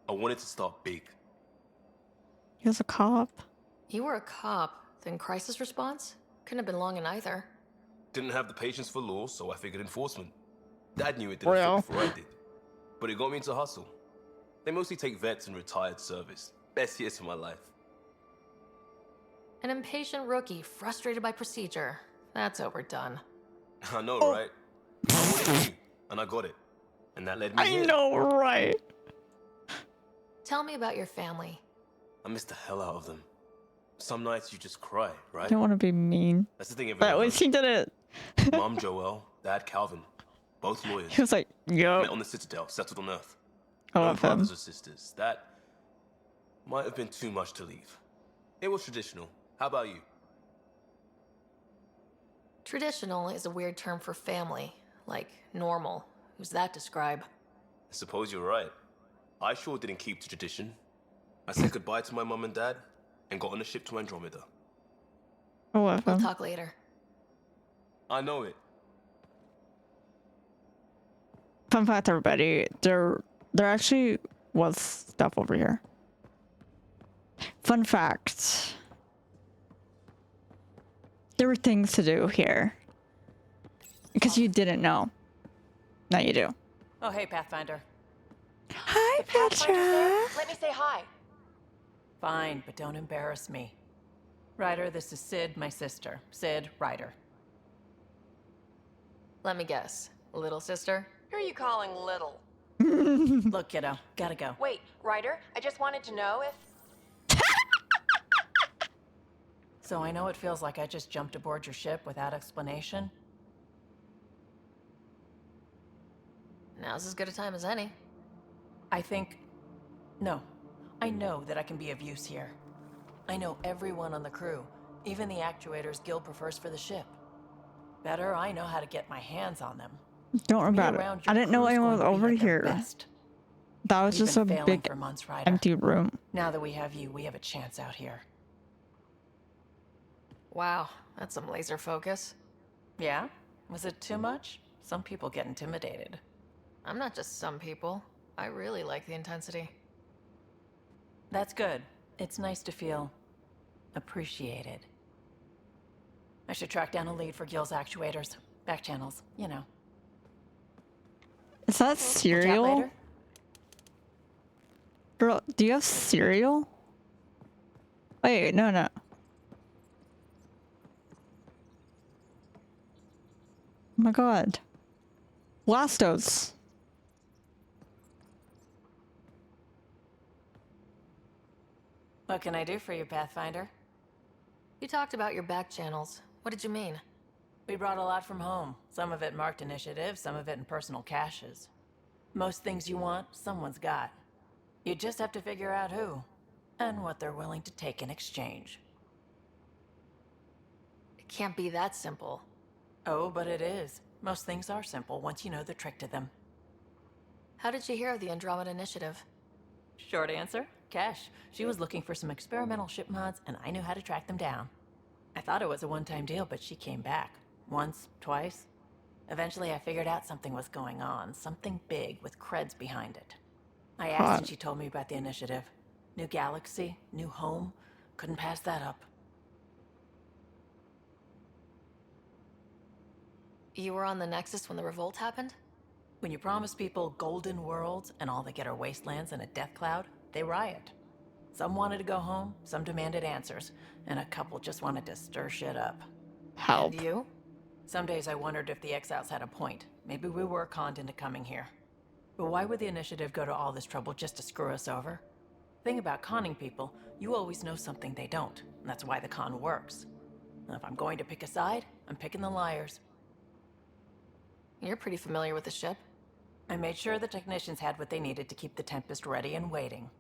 I wanted to start big. He was a cop. You were a cop, then crisis response? Couldn't have been long in either. Didn't have the patience for law, so I figured enforcement. Dad knew it didn't Real. fit before I did. But it got me into Hustle. They mostly take vets and retired service. Best years of my life. An impatient rookie, frustrated by procedure. That's overdone. I know, Oh. right? I wanted you, and I got it. And that led me here. I know, right? Tell me about your family. I miss the hell out of them. Some nights you just cry, I right? don't want to be mean. That's the thing But at everyone least he did it. Mom Joelle, Dad Calvin, both lawyers. He was like, yo. Met on the Citadel, settled on Earth. I No love him. brothers or sisters. That might have been too much to leave. It was traditional. How about you? Traditional is a weird term for family, like normal. Who's that describe? I suppose you're right. I sure didn't keep to tradition. I said goodbye to my mom and dad and got on a ship to Andromeda. I love We'll him. talk later. I know it. Fun fact, everybody, there actually was stuff over here. Fun fact. There were things to do here. Because you didn't know. Now you do. Oh, hey, Pathfinder. Hi, Petra. Let me say hi. Fine, but don't embarrass me. Ryder, this is Sid, my sister. Sid, Ryder. Let me guess. Little sister? Who are you calling little? Look, kiddo, gotta go. Wait, Ryder, I just wanted to know if... So I know it feels like I just jumped aboard your ship without explanation. Now's as good a time as any. No. I know that I can be of use here. I know everyone on the crew, even the actuators Guild prefers for the ship. Better, I know how to get my hands on them. Don't worry about it. I didn't know anyone was over here. That was just a big empty room. Now that we have you, we have a chance out here. Wow, that's some laser focus. Yeah? Was it too much? Some people get intimidated. I'm not just some people. I really like the intensity. That's good. It's nice to feel appreciated. I should track down a lead for Gil's actuators. Back channels, you know. Is that cereal? Girl, do you have cereal? Wait, no. Oh my god. Blastos. What can I do for you, Pathfinder? You talked about your back channels. What did you mean? We brought a lot from home. Some of it marked initiative, some of it in personal caches. Most things you want, someone's got. You just have to figure out who, and what they're willing to take in exchange. It can't be that simple. Oh, but it is. Most things are simple once you know the trick to them. How did you hear of the Andromeda Initiative? Short answer, Cash. She was looking for some experimental ship mods, and I knew how to track them down. I thought it was a one-time deal, but she came back. Once, twice. Eventually, I figured out something was going on. Something big with creds behind it. I asked and she told me about the initiative. New galaxy, new home. Couldn't pass that up. You were on the Nexus when the revolt happened? When you promise people golden worlds and all they get are wastelands and a death cloud, they riot. Some wanted to go home, some demanded answers, and a couple just wanted to stir shit up. Help. And you? Some days I wondered if the exiles had a point. Maybe we were conned into coming here. But why would the initiative go to all this trouble just to screw us over? Thing about conning people, you always know something they don't, and that's why the con works. And if I'm going to pick a side, I'm picking the liars. You're pretty familiar with the ship. I made sure the technicians had what they needed to keep the Tempest ready and waiting.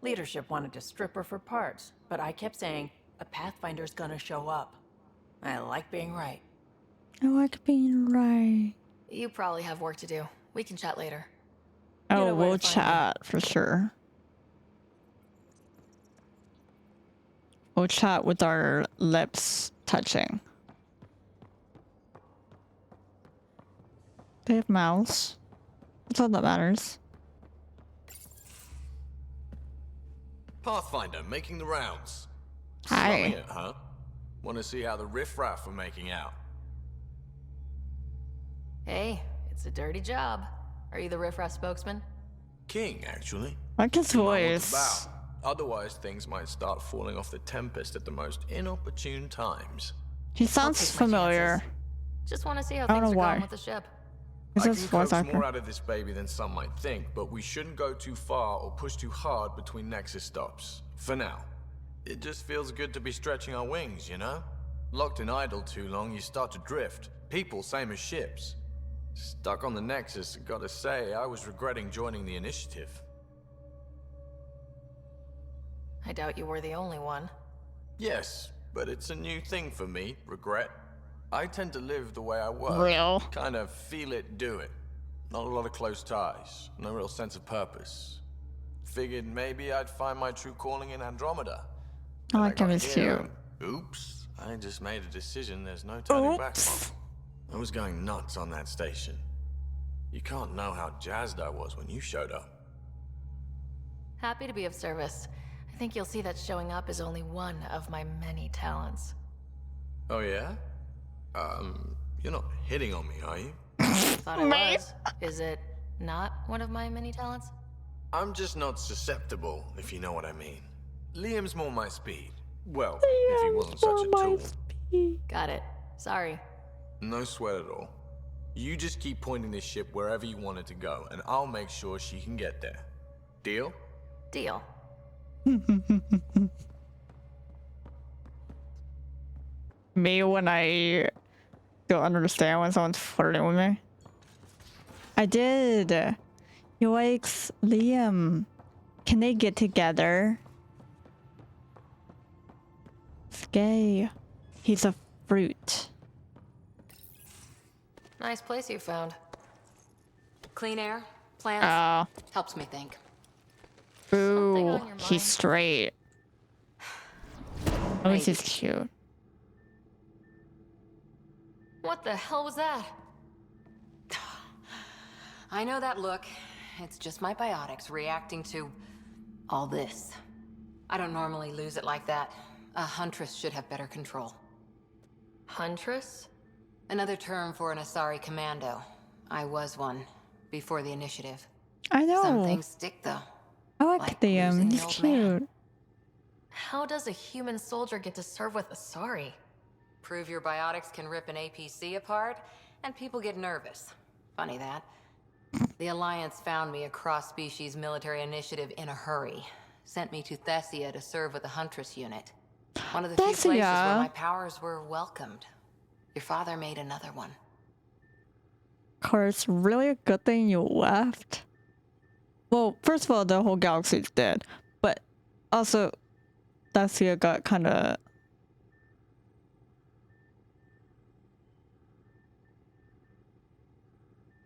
Leadership wanted to strip her for parts, but I kept saying, a Pathfinder's gonna show up. I like being right. I like being right. You probably have work to do. We can chat later. Oh, we'll chat for sure. We'll chat with our lips touching. They have mouths. That's all that matters. Pathfinder making the rounds. Hi. Slumming it, huh? Want to see how the riffraff are making out? Hey, it's a dirty job. Are you the riffraff spokesman? King, actually. Like his You know what it's voice. about. Otherwise, things might start falling off the Tempest at the most inopportune times. He sounds familiar. Just want to see how I don't things know are why. going with the ship. Is I this can voice coax actor? more out of this baby than some might think, but we shouldn't go too far or push too hard between Nexus stops. For now. It just feels good to be stretching our wings, you know? Locked in idle too long, you start to drift. People, same as ships. Stuck on the Nexus, gotta say, I was regretting joining the initiative. I doubt you were the only one. Yes, but it's a new thing for me, regret. I tend to live the way I work. Real. Kind of feel it, do it. Not a lot of close ties, no real sense of purpose. Figured maybe I'd find my true calling in Andromeda. I Then like him, got he's here cute. and oops, I just made a decision there's no turning back from. I was going nuts on that station. You can't know how jazzed I was when you showed up. Happy to be of service. I think you'll see that showing up is only one of my many talents. Oh yeah? You're not hitting on me, are you? Thought I was. Is it not one of my many talents? I'm just not susceptible, if you know what I mean. Liam's more my speed. Well, if he wasn't such a tool. Got it. Sorry. No sweat at all. You just keep pointing this ship wherever you want it to go, and I'll make sure she can get there. Deal? Deal. Me when I don't understand when someone's flirting with me. I did. Yikes, Liam. Can they get together? It's gay. He's a fruit. Nice place you found. Clean air, plants, Oh. helps me think. Ooh, he's straight. At least he's cute. What the hell was that? I know that look. It's just my biotics reacting to all this. I don't normally lose it like that. A huntress should have better control. Huntress? Another term for an Asari commando. I was one before the initiative. I know. Some things stick though. I like Liam. losing the He's old cute. How does a human soldier get to serve with Asari? Prove your biotics can rip an APC apart, and people get nervous. Funny that. The Alliance found me a cross-species military initiative in a hurry. Sent me to Thessia to serve with the Huntress unit. One of the few places where my powers were welcomed. Your father made another one. Of course, really a good thing you left. Well, first of all, the whole galaxy's dead. But also, Thessia got kind of...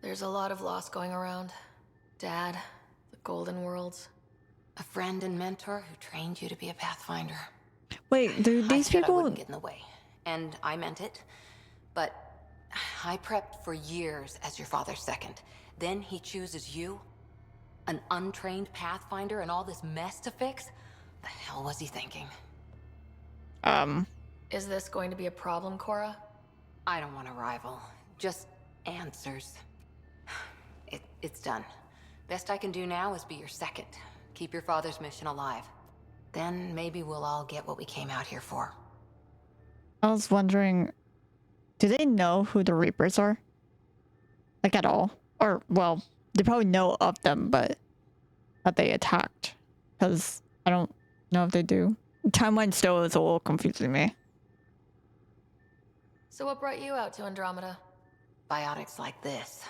There's a lot of loss going around. Dad, the Golden Worlds. A friend and mentor who trained you to be a Pathfinder. Wait, do these I said I people... wouldn't get in the way. And I meant it. But I prepped for years as your father's second. Then he chooses you? An untrained Pathfinder and all this mess to fix? The hell was he thinking? Is this going to be a problem, Cora? I don't want a rival. Just answers. It's done. Best I can do now is be your second. Keep your father's mission alive. Then maybe we'll all get what we came out here for. I was wondering, do they know who the Reapers are? Like at all? Or, well, they probably know of them, but that they attacked. Because I don't know if they do. Timeline still is a little confusing me. So what brought you out to Andromeda? Biotics like this.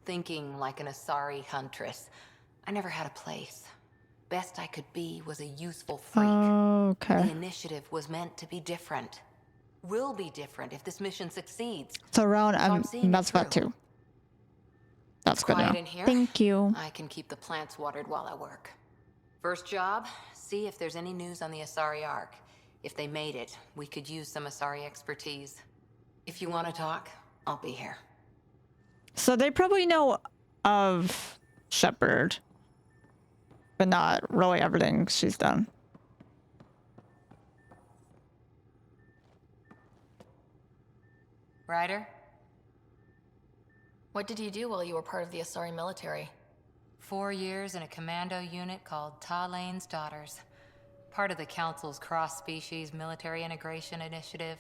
Thinking like an Asari huntress. I never had a place. Best I could be was a useful freak. Okay. The initiative was meant to be different. Will be different if this mission succeeds. So around, that's that too. That's good Quiet now. in here? Thank you. I can keep the plants watered while I work. First job, see if there's any news on the Asari Ark. If they made it, we could use some Asari expertise. If you want to talk, I'll be here. So they probably know of Shepard, but not really everything she's done. Ryder? What did you do while you were part of the Asari military? 4 years in a commando unit called Talane's Daughters. Part of the Council's cross-species military integration initiative.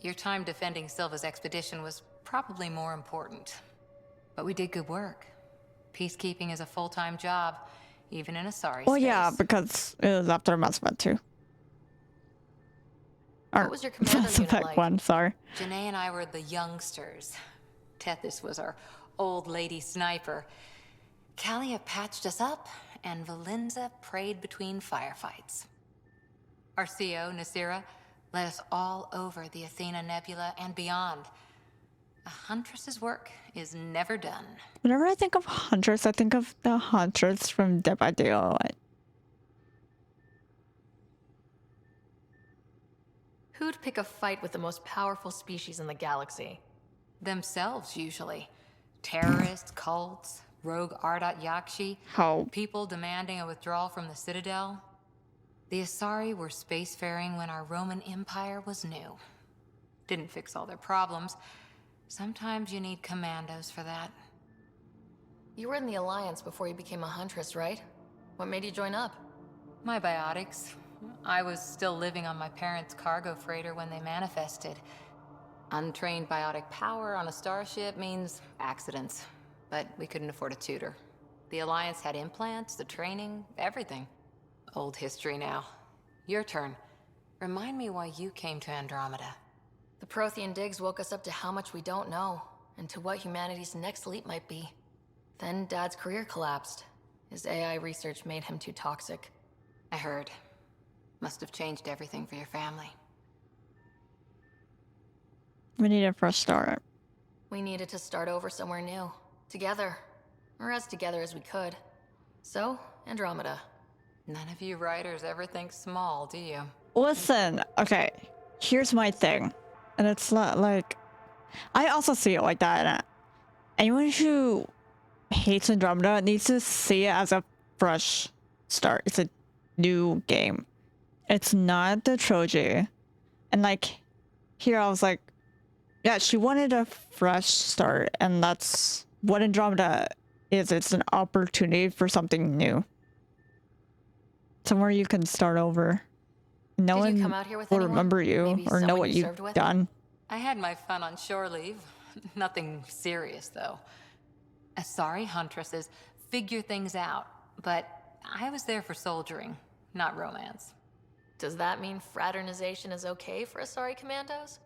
Your time defending Silva's expedition was probably more important. But we did good work. Peacekeeping is a full-time job, even in a sorry Well, space. yeah, because it was after Mass Effect 2. What was your commando Mass unit Effect like? 1, sorry. Janae and I were the youngsters. Tethys was our old lady sniper. Kalia patched us up, and Valenza prayed between firefights. Our CO, Nasira, led us all over the Athena Nebula and beyond. A Huntress's work is never done. Whenever I think of Huntress, I think of the Huntress from Dead by Daylight. Who'd pick a fight with the most powerful species in the galaxy? Themselves, usually. Terrorists, cults, rogue Ardat Yakshi, How? people demanding a withdrawal from the Citadel. The Asari were spacefaring when our Roman Empire was new. Didn't fix all their problems. Sometimes you need commandos for that. You were in the Alliance before you became a Huntress, right? What made you join up? My biotics. I was still living on my parents' cargo freighter when they manifested. Untrained biotic power on a starship means accidents. But we couldn't afford a tutor. The Alliance had implants, the training, everything. Old history now. Your turn. Remind me why you came to Andromeda. The Prothean digs woke us up to how much we don't know, and to what humanity's next leap might be. Then Dad's career collapsed. His AI research made him too toxic. I heard. Must have changed everything for your family. We need a fresh start. We needed to start over somewhere new. Together. Or as together as we could. So, Andromeda. None of you writers ever think small, do you? Listen, okay, here's my thing. And it's not like... I also see it like that. And anyone who hates Andromeda needs to see it as a fresh start. It's a new game. It's not the trilogy. And like, here I was like, yeah, she wanted a fresh start. And that's what Andromeda is. It's an opportunity for something new. Somewhere you can start over. No Did one you come out here with will anyone? remember you Maybe or know someone what you you've served with? done. I had my fun on shore leave. Nothing serious, though. Asari Huntresses figure things out, but I was there for soldiering, not romance. Does that mean fraternization is okay for Asari commandos?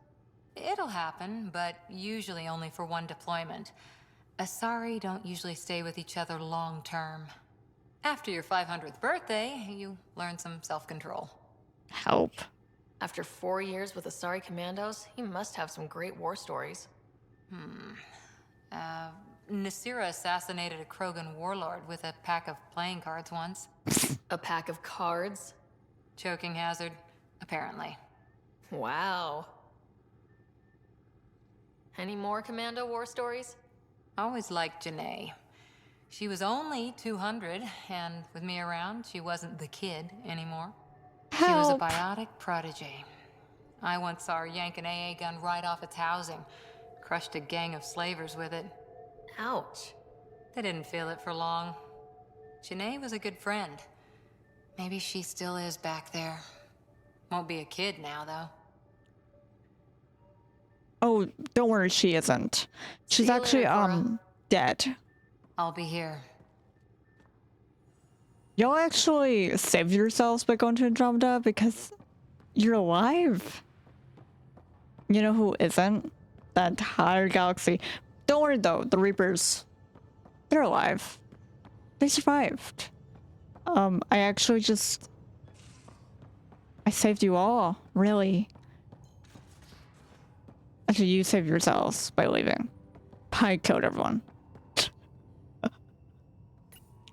It'll happen, but usually only for one deployment. Asari don't usually stay with each other long term. After your 500th birthday, you learn some self-control. Help. After 4 years with Asari commandos, he must have some great war stories. Nasira assassinated a Krogan warlord with a pack of playing cards once. A pack of cards? Choking hazard, apparently. Wow. Any more commando war stories? Always liked Janae. She was only 200, and with me around, she wasn't the kid anymore. Help. She was a biotic prodigy. I once saw her yank an AA gun right off its housing. Crushed a gang of slavers with it. Ouch. They didn't feel it for long. Janae was a good friend. Maybe she still is back there. Won't be a kid now, though. Oh, don't worry, she isn't. She's actually, dead. I'll be here. Y'all actually saved yourselves by going to Andromeda because you're alive. You know who isn't? The entire galaxy. Don't worry though, the Reapers, they're alive. They survived. I actually just... I saved you all, really. Actually, you saved yourselves by leaving. I killed everyone.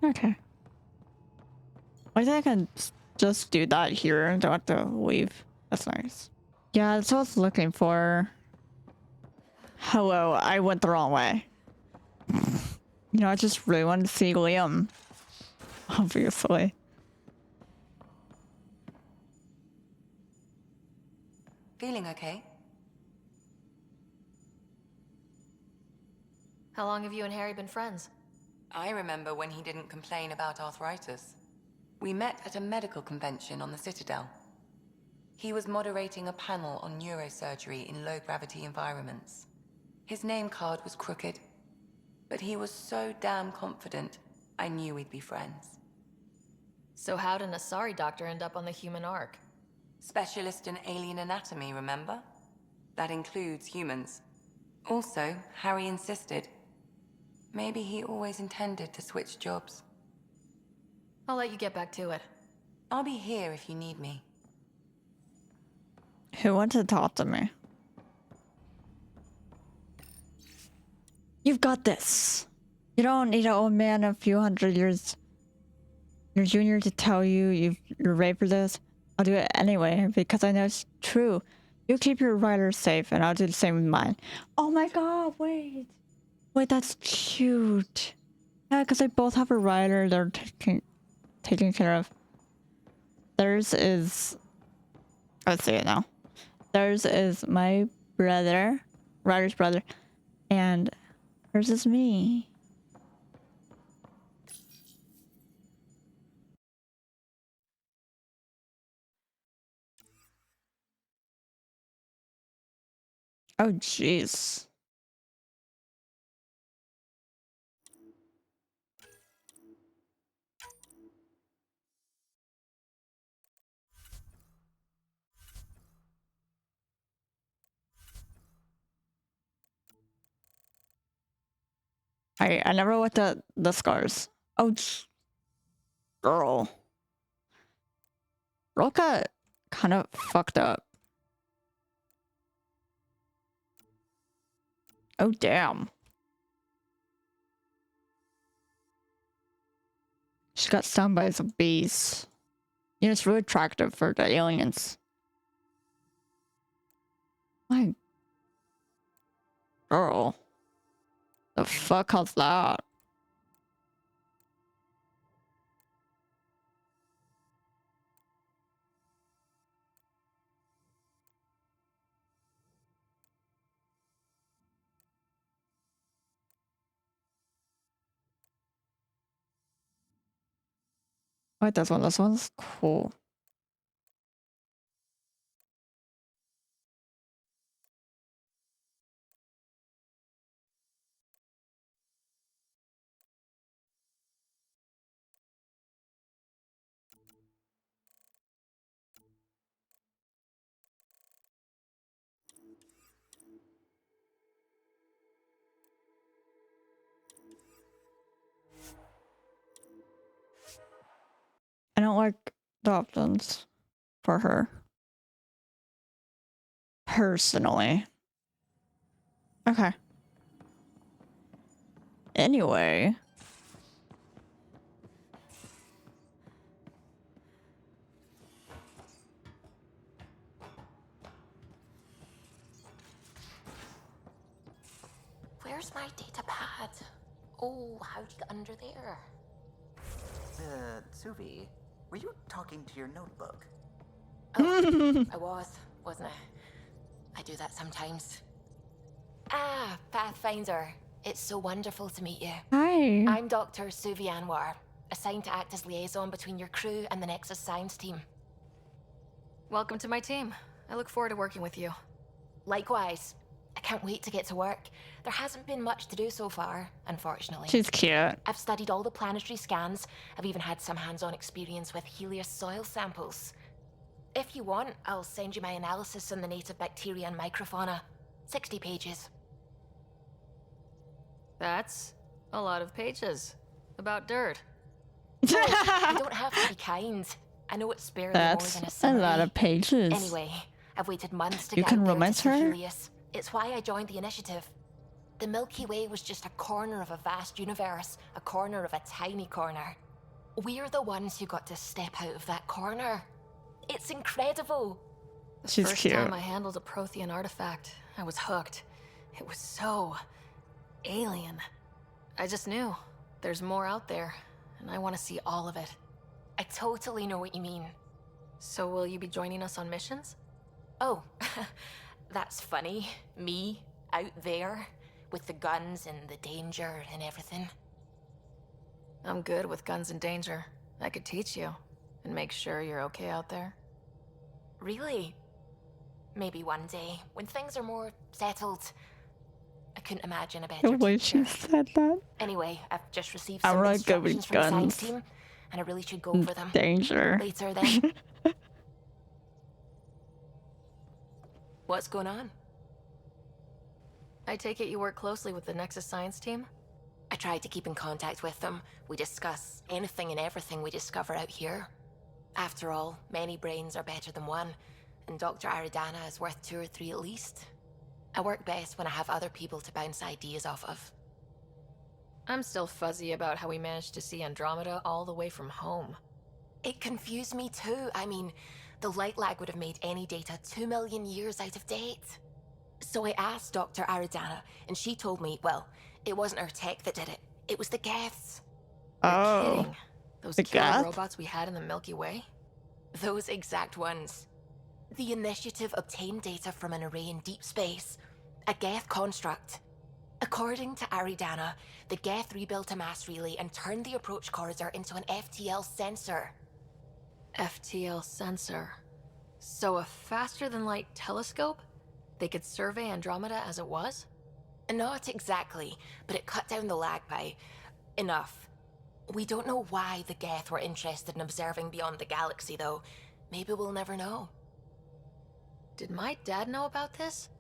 Okay. I think I can just do that here and don't have to leave. That's nice. Yeah, that's what I was looking for. Hello, I went the wrong way. You know, I just really wanted to see Liam. Obviously. Feeling okay? How long have you and Harry been friends? I remember when he didn't complain about arthritis. We met at a medical convention on the Citadel. He was moderating a panel on neurosurgery in low-gravity environments. His name card was crooked. But he was so damn confident, I knew we'd be friends. So how did an Asari doctor end up on the human Ark? Specialist in alien anatomy, remember? That includes humans. Also, Harry insisted. Maybe he always intended to switch jobs. I'll let you get back to it. I'll be here if you need me. Who wants to talk to me? You've got this. You don't need an old man a few hundred years your junior to tell you you're ready for this. I'll do it anyway because I know it's true. You keep your rider safe and I'll do the same with mine. Oh my god, wait. Wait, that's cute. Yeah, because they both have a rider they're taking care of. Theirs is... Let's see it now. Theirs is my brother, Ryder's brother, and hers is me. Oh, jeez. I never looked at the scars. Oh, girl. Girl got kind of fucked up. Oh, damn. She got stung by some bees. You know, it's really attractive for the aliens. My girl. The fuck was that? I like this one. This one's cool. I don't like the options for her. Personally. Okay. Anyway. Where's my data pad? Oh, how'd you get under there? Suvi, were you talking to your notebook? Oh, I was, wasn't I? I do that sometimes. Ah, Pathfinder. It's so wonderful to meet you. Hi. I'm Dr. Suvi Anwar, assigned to act as liaison between your crew and the Nexus Science team. Welcome to my team. I look forward to working with you. Likewise. I can't wait to get to work. There hasn't been much to do so far, unfortunately. She's cute. I've studied all the planetary scans. I've even had some hands-on experience with Helios soil samples. If you want, I'll send you my analysis on the native bacteria and microfauna. 60 pages. That's a lot of pages. About dirt. Oh, you don't have to be kind. I know it's barely more That's than a a summary. lot of pages. Anyway, I've waited months to You get can out there romance to see her? Helios. It's why I joined the initiative. The Milky Way was just a corner of a vast universe, a corner of a tiny corner. We're the ones who got to step out of that corner. It's incredible. The She's first cute. time I handled a Prothean artifact, I was hooked. It was so alien. I just knew there's more out there, and I want to see all of it. I totally know what you mean. So will you be joining us on missions? Oh, that's funny. Me, out there, with the guns and the danger and everything. I'm good with guns and danger. I could teach you, and make sure you're okay out there. Really? Maybe one day, when things are more settled. I couldn't imagine a better The way teacher. she said that. Anyway, I've just received I'm some gonna go with instructions from the science guns. team, and I really should go for them. Danger. Later, then. What's going on? I take it you work closely with the Nexus science team? I try to keep in contact with them. We discuss anything and everything we discover out here. After all, many brains are better than one, and Dr. Aridana is worth 2 or 3 at least. I work best when I have other people to bounce ideas off of. I'm still fuzzy about how we managed to see Andromeda all the way from home. It confused me too. I mean, the light lag would have made any data 2 million years out of date. So I asked Dr. Aridana, and she told me, well, it wasn't her tech that did it. It was the Geths. Oh. Kidding. Those The killer Geth? robots we had in the Milky Way? Those exact ones. The Initiative obtained data from an array in deep space, a Geth construct. According to Aridana, the Geth rebuilt a mass relay and turned the approach corridor into an FTL sensor. FTL sensor. So a faster-than-light telescope? They could survey Andromeda as it was? Not exactly, but it cut down the lag by enough. We don't know why the Geth were interested in observing beyond the galaxy, though. Maybe we'll never know. Did my dad know about this?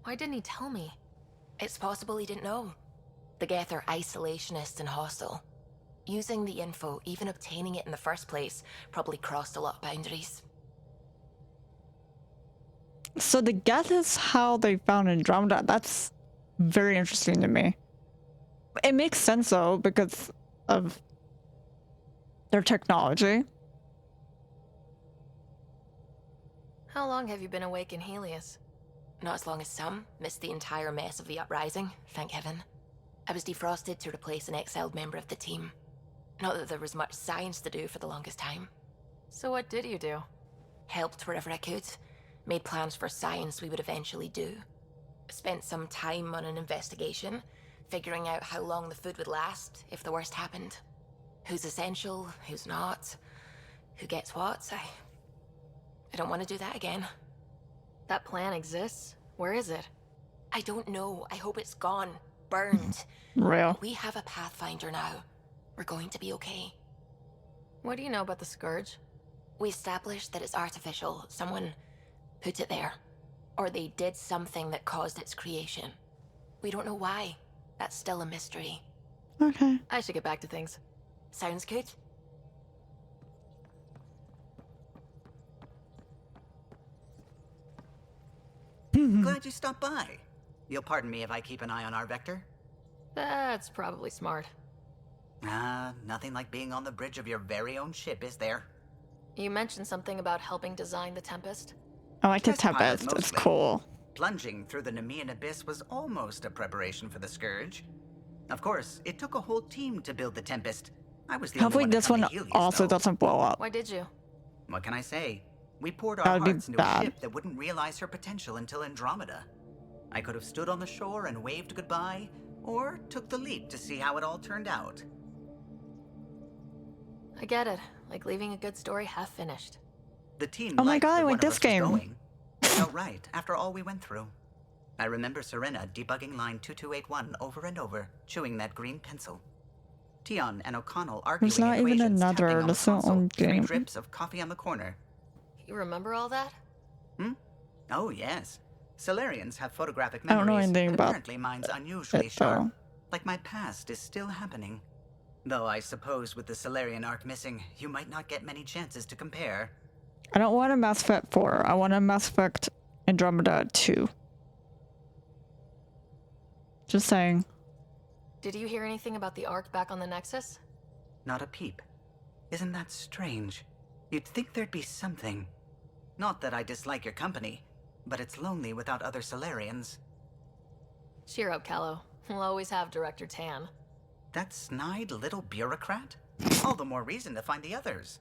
Why didn't he tell me? It's possible he didn't know. The Geth are isolationist and hostile. Using the info, even obtaining it in the first place, probably crossed a lot of boundaries. So the Geth is how they found Andromeda. That's very interesting to me. It makes sense though because of their technology. How long have you been awake in Helios? Not as long as some. Missed the entire mess of the uprising, thank heaven. I was defrosted to replace an exiled member of the team. Not that there was much science to do for the longest time. So what did you do? Helped wherever I could. Made plans for science we would eventually do. Spent some time on an investigation, figuring out how long the food would last if the worst happened. Who's essential, who's not, who gets what. I don't want to do that again. That plan exists? Where is it? I don't know. I hope it's gone. Burned. Real. We have a Pathfinder now. We're going to be okay. What do you know about the Scourge? We established that it's artificial. Someone put it there. Or they did something that caused its creation. We don't know why. That's still a mystery. Okay. I should get back to things. Sounds good. Glad you stopped by. You'll pardon me if I keep an eye on our vector? That's probably smart. Nothing like being on the bridge of your very own ship, is there? You mentioned something about helping design the Tempest. I like the Test pilot Tempest. It's mostly. cool. Plunging through the Nemean abyss was almost a preparation for the Scourge. Of course, it took a whole team to build the Tempest. I was the Hopefully only one this one also doesn't blow up. Why did you? What can I say? We poured That our would be hearts into bad. a ship that wouldn't realize her potential until Andromeda. I could have stood on the shore and waved goodbye, or took the leap to see how it all turned out. I get it. Like leaving a good story half finished. The team Oh my liked god, I that like one of this us was game. going. Felt right, after all we went through. I remember Serena debugging line 2281 over and over, chewing that green pencil. Tion and O'Connell arguing There's not even equations, tapping another. on the That's the console, own 3 game. drips of coffee on the corner. You remember all that? Oh, yes. Solarians have photographic I don't memories, know anything but about apparently mine's unusually it, sharp. though. Like my past is still happening. Though I suppose with the Solarian arc missing, you might not get many chances to compare. I don't want a Mass Effect 4. I want a Mass Effect Andromeda 2. Just saying. Did you hear anything about the Ark back on the Nexus? Not a peep. Isn't that strange? You'd think there'd be something. Not that I dislike your company, but it's lonely without other Solarians. Cheer up, Callow. We'll always have Director Tan. That snide little bureaucrat? All the more reason to find the others.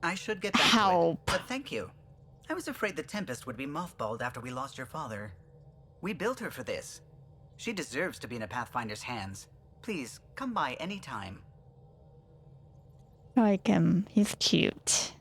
I should get back to it, Help. but thank you. I was afraid the Tempest would be mothballed after we lost your father. We built her for this. She deserves to be in a Pathfinder's hands. Please, come by any time. I like him. He's cute.